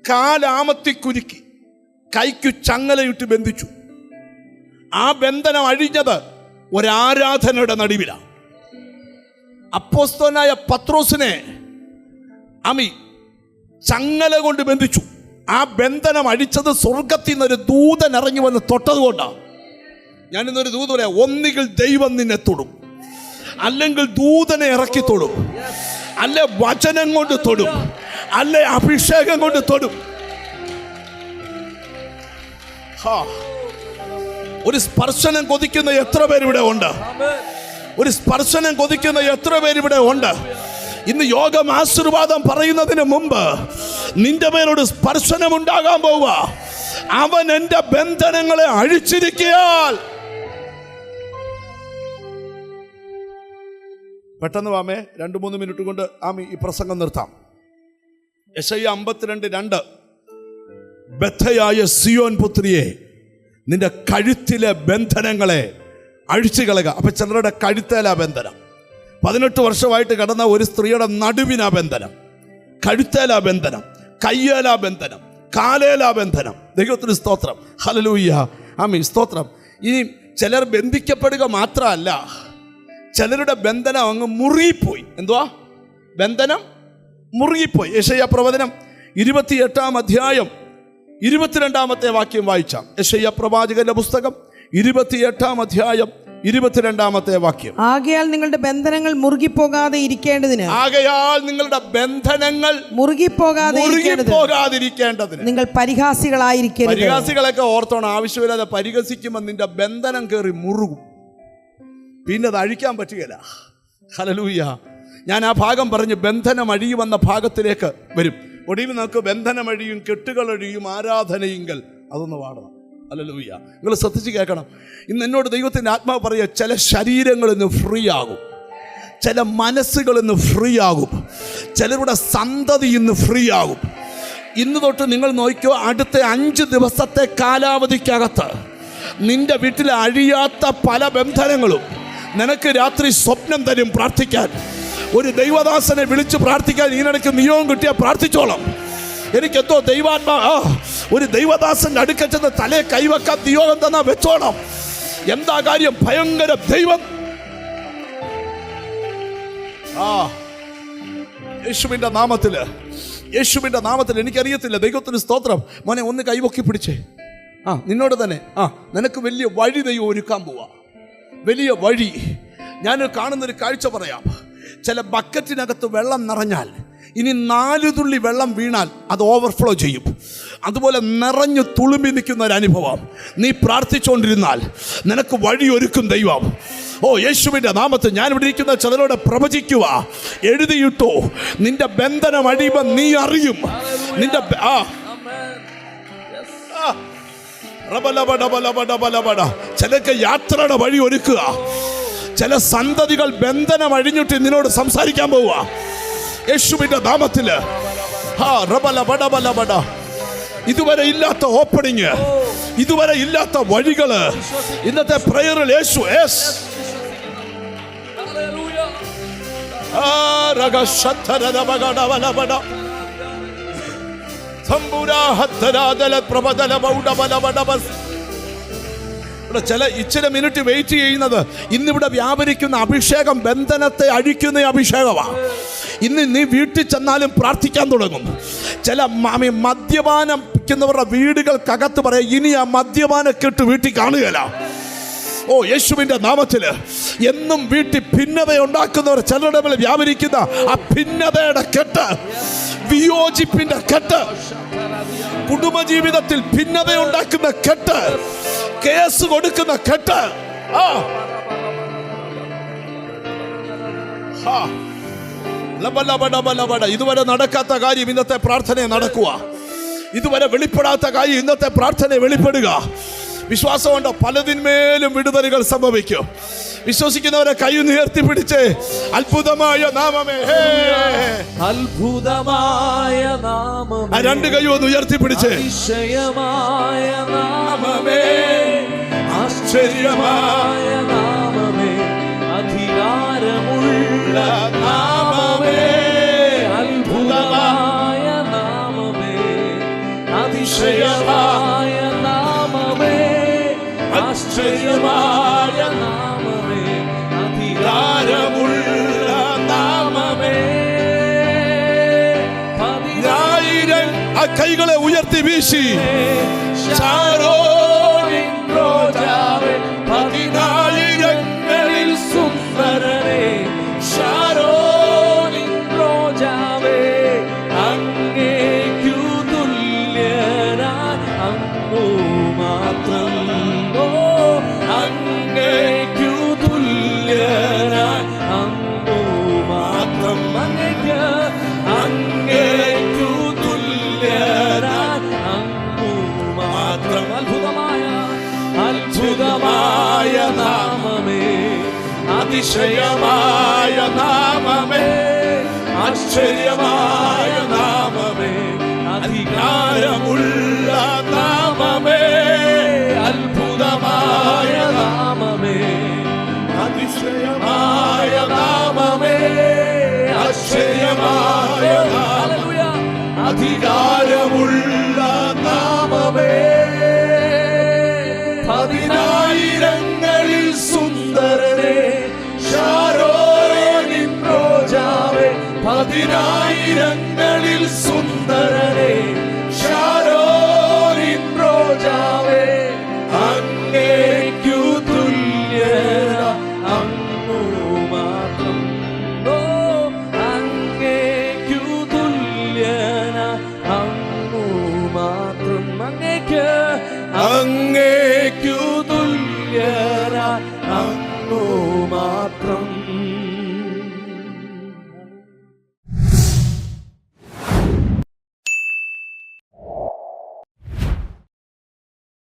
കാലാമത്തി കുരുക്കി കൈക്കു ചങ്ങലയിട്ട് ബന്ധിച്ചു. ആ ബന്ധനം അഴിഞ്ഞത് ഒരാരാധനയുടെ നടുവിലാണ്. അപ്പോസ്തലനായ പത്രോസിനെ ചങ്ങല കൊണ്ട് ബന്ധിച്ചു. ആ ബന്ധനം അഴിച്ചത് സ്വർഗത്തിൽ നിന്നൊരു ദൂതൻ ഇറങ്ങി വന്ന് തൊട്ടതുകൊണ്ടാണ്. ഞാനിന്നൊരു ദൂത് പറയാം, ഒന്നുകിൽ ദൈവം നിന്നെ തൊടും, അല്ലെങ്കിൽ ദൂതനെ ഇറക്കി തൊടും, അല്ലെ വചനം കൊണ്ട് തൊടും, അല്ലെ അഭിഷേകം കൊണ്ട് തൊടും. ഒരു സ്പർശനം കൊതിക്കുന്ന എത്ര പേരിവിടെ ഉണ്ട്? ഒരു സ്പർശനം കൊതിക്കുന്ന എത്ര പേരിവിടെ ഉണ്ട്? ഇന്ന് യോഗം ആശീർവാദം പറയുന്നതിന് മുമ്പ് നിന്റെ മേലൊരു സ്പർശനം ഉണ്ടാകാൻ പോവുക. അവൻ എന്റെ ബന്ധനങ്ങളെ അഴിച്ചിരിക്കയാൽ. പെട്ടെന്ന് വാമേ, 2-3 മിനിറ്റ് കൊണ്ട് ഈ പ്രസംഗം നിർത്താം. യെശയ്യാ 52:2, ബദ്ധയായ സിയോൻ പുത്രിയെ, നിന്റെ കഴുത്തിലെ ബന്ധനങ്ങളെ അഴിച്ചു കളയുക. അപ്പൊ ചിലരുടെ കഴുത്തേലാ ബന്ധനം. 18 വർഷമായിട്ട് കിടന്ന ഒരു സ്ത്രീയുടെ നടുവിനാ ബന്ധനം, കഴുത്തേലാ ബന്ധനം, കയ്യേലാ ബന്ധനം, കാലേലാ ബന്ധനം. ദൈവത്തിന് സ്തോത്രം, ഹല്ലേലൂയ, ആമേൻ, സ്തോത്രം. ഇനി ചിലർ ബന്ധിക്കപ്പെടുക മാത്രമല്ല, ചിലരുടെ ബന്ധനം അങ്ങ് മുറുകിപ്പോയി. എന്തുവാ? ബന്ധനം മുറുകിപ്പോയി. യെശയ്യാ പ്രവചനം 28 അധ്യായം 22 വാക്യം വായിച്ചാം. യെശയ്യാ പ്രവാചകന്റെ പുസ്തകം 28 അധ്യായം 22 വാക്യം. ആകയാൽ നിങ്ങളുടെ ബന്ധനങ്ങൾ മുറുകിപ്പോകാതെ ഇരിക്കേണ്ടതിന്, ആകയാൽ നിങ്ങളുടെ ബന്ധനങ്ങൾ മുറുകിപ്പോകാതിരിക്കേണ്ടതിന് നിങ്ങൾ പരിഹാസികളായിരിക്കരുത്. പരിഹാസികളൊക്കെ ഓർത്തോണം. ആവശ്യമില്ലാതെ പരിഹസിക്കുമ്പോൾ നിന്റെ ബന്ധനം കയറി മുറുകും, പിന്നെ അത് അഴിക്കാൻ പറ്റുകയില്ല. ഹല്ലേലൂയ. ഞാൻ ആ ഭാഗം പറഞ്ഞ് ബന്ധനം അഴിയുമെന്ന ഭാഗത്തിലേക്ക് വരും. ഒടുവിൽ നമുക്ക് ബന്ധനമഴിയും കെട്ടുകളഴിയും ആരാധനയെങ്കിൽ അതൊന്ന് പാടണം. ഹല്ലേലൂയ. നിങ്ങൾ ശ്രദ്ധിച്ച് കേൾക്കണം. ഇന്ന് എന്നോട് ദൈവത്തിൻ്റെ ആത്മാവ് പറയുക, ചില ശരീരങ്ങളിൽ നിന്ന് ഫ്രീ ആകും, ചില മനസ്സുകളിൽ നിന്ന് ഫ്രീ ആകും, ചിലരുടെ സന്തതി ഇന്ന് ഫ്രീ ആകും. ഇന്ന് തൊട്ട് നിങ്ങൾ നോക്കിയോ, അടുത്ത 5 ദിവസത്തെ കാലാവധിക്കകത്ത് നിന്റെ വീട്ടിൽ അഴിയാത്ത പല ബന്ധനങ്ങളും നിനക്ക് രാത്രി സ്വപ്നം തരും. പ്രാർത്ഥിക്കാൻ ഒരു ദൈവദാസനെ വിളിച്ച് പ്രാർത്ഥിക്കാൻ ഇതിനിടയ്ക്ക് നിയോഗം കിട്ടിയാൽ പ്രാർത്ഥിച്ചോളാം. എനിക്കെന്തോ ദൈവാത്മാ ഒരു ദൈവദാസന്റെ അടുക്കൽ ചെന്ന് തലയെ കൈവെക്കാൻ നിയോഗം തന്നാ വെച്ചോണം. എന്താ കാര്യം? ഭയങ്കര ദൈവം. യേശുവിന്റെ നാമത്തില്, യേശുവിന്റെ നാമത്തിൽ. എനിക്കറിയത്തില്ല, ദൈവത്തിന് സ്തോത്രം. മോനെ ഒന്ന് കൈവൊക്കി പിടിച്ചേ. നിന്നോട് തന്നെ നിനക്ക് വലിയ വഴി ദൈവം ഒരുക്കാൻ പോവാ. വലിയ വഴി. ഞാൻ കാണുന്നൊരു കാഴ്ച പറയാം. ചില ബക്കറ്റിനകത്ത് വെള്ളം നിറഞ്ഞാൽ ഇനി 4 തുള്ളി വെള്ളം വീണാൽ അത് ഓവർഫ്ലോ ചെയ്യും. അതുപോലെ നിറഞ്ഞു തുളുമ്പി നിൽക്കുന്ന ഒരു അനുഭവം. നീ പ്രാർത്ഥിച്ചുകൊണ്ടിരുന്നാൽ നിനക്ക് വഴി ഒരുക്കും ദൈവം. ഓ, യേശുവിൻ്റെ നാമത്തിൽ ഞാൻ ഇവിടെ ഇരിക്കുന്ന ചിലരോട് പ്രവചിക്കുക, എഴുതിയിട്ടോ, നിന്റെ ബന്ധനം അഴിയുമ്പോൾ നീ അറിയും. നിന്റെ ചിലക്ക് യാത്രയുടെ വഴി ഒരുക്കുക. ചില സന്തതികൾ ബന്ധനം അഴിഞ്ഞിട്ട് നിന്നോട് സംസാരിക്കാൻ പോവുക യേശുവിന്റെ നാമത്തില്. ഇതുവരെ ഇല്ലാത്ത ഓപ്പണിങ്, ഇതുവരെ ഇല്ലാത്ത വഴികള് ഇന്നത്തെ പ്രയറിൽ യേശു ചില ഇച്ചിരി മിനിറ്റ് വെയിറ്റ് ചെയ്യുന്നത് ഇന്നിവിടെ വ്യാപരിക്കുന്ന അഭിഷേകം ബന്ധനത്തെ അഴിക്കുന്ന അഭിഷേകമാണ്. ഇന്ന് നീ വീട്ടിൽ ചെന്നാലും പ്രാർത്ഥിക്കാൻ തുടങ്ങും. ചില മദ്യപാനിക്കുന്നവരുടെ വീടുകൾക്കകത്ത് പറയാം, ഇനി ആ മദ്യപാനക്കെട്ട് വീട്ടിൽ കാണുകയില്ല. ഓ, യേശുവിന്റെ നാമത്തില്. എന്നും വീട്ടിൽ ഭിന്നത ഉണ്ടാക്കുന്നവർ ചിലരുടെ മേലെ വ്യാപരിക്കുന്ന ആ ഭിന്നതയുടെ കെട്ട്, വിയോജിപ്പിന്റെ കെട്ട്, കുടുംബജീവിതത്തിൽ ഭിന്നത ഉണ്ടാക്കുന്ന കെട്ട്, കേസ് കൊടുക്കുന്ന കെട്ട്, ഇതുവരെ നടക്കാത്ത കാര്യം ഇന്നത്തെ പ്രാർത്ഥനയെ നടക്കുക. ഇതുവരെ വെളിപ്പെടാത്ത കാര്യം ഇന്നത്തെ പ്രാർത്ഥനയെ വെളിപ്പെടുക. വിശ്വാസമുണ്ടോ? പലതിന്മേലും വിടുതലുകൾ സംഭവിക്കും. വിശ്വസിക്കുന്നവരെ കൈ ഉയർത്തി പിടിച്ച് അത്ഭുതമായ നാമമേ, അത്ഭുതമായ നാമമേ, 2 കൈ ഒന്ന് ഉയർത്തി പിടിച്ച് അതിശയമായ നാമമേ, ആശ്ചര്യമായ നാമമേ, അധികാരമുള്ള നാമമേ, അത്ഭുതമായ നാമമേ, അതിശയമായ നാമമേ, ആശ്ചര്യമായ നാമമേ, അധികാരമുള്ള നാമമേ. 10,000 ആ കൈകളെ ഉയർത്തി വീശി ശാരോനിൻ റോജാവേ, 10,000ങ്ങളിൽ സുന്ദരനേ, ശാരോനിൻ റോജാവേ, അങ്ങേക്കു തുല്യനാൻ അങ്ങു മാത്രം. ഓ, അങ്ങേക്കു തുല്യനാൻ അങ്ങു മാത്രം. അങ്ങേക്കു തുല്യനാൻ അങ്ങു മാത്രം. അത്ഭുതമായ നാമമേ, അതിശയമായ നാമമേ, ആശ്ചര്യമായ നാമമേ, അധികാരമുള്ള നാമമേ, അത്ഭുതമായ നാമമേ, അതിശയമായ നാമമേ, ആശ്ചര്യമായ നാമമേ, അധികാര ആയിരങ്ങളിൽ സുന്ദരനെ ശാരോനിൻ റോജാവേ അങ്ങേക്കു തുല്യന അങ്ങു മാത്രം ഓ അങ്ങേക്കു തുല്യന അങ്ങു മാത്രം അങ്ങേക്ക്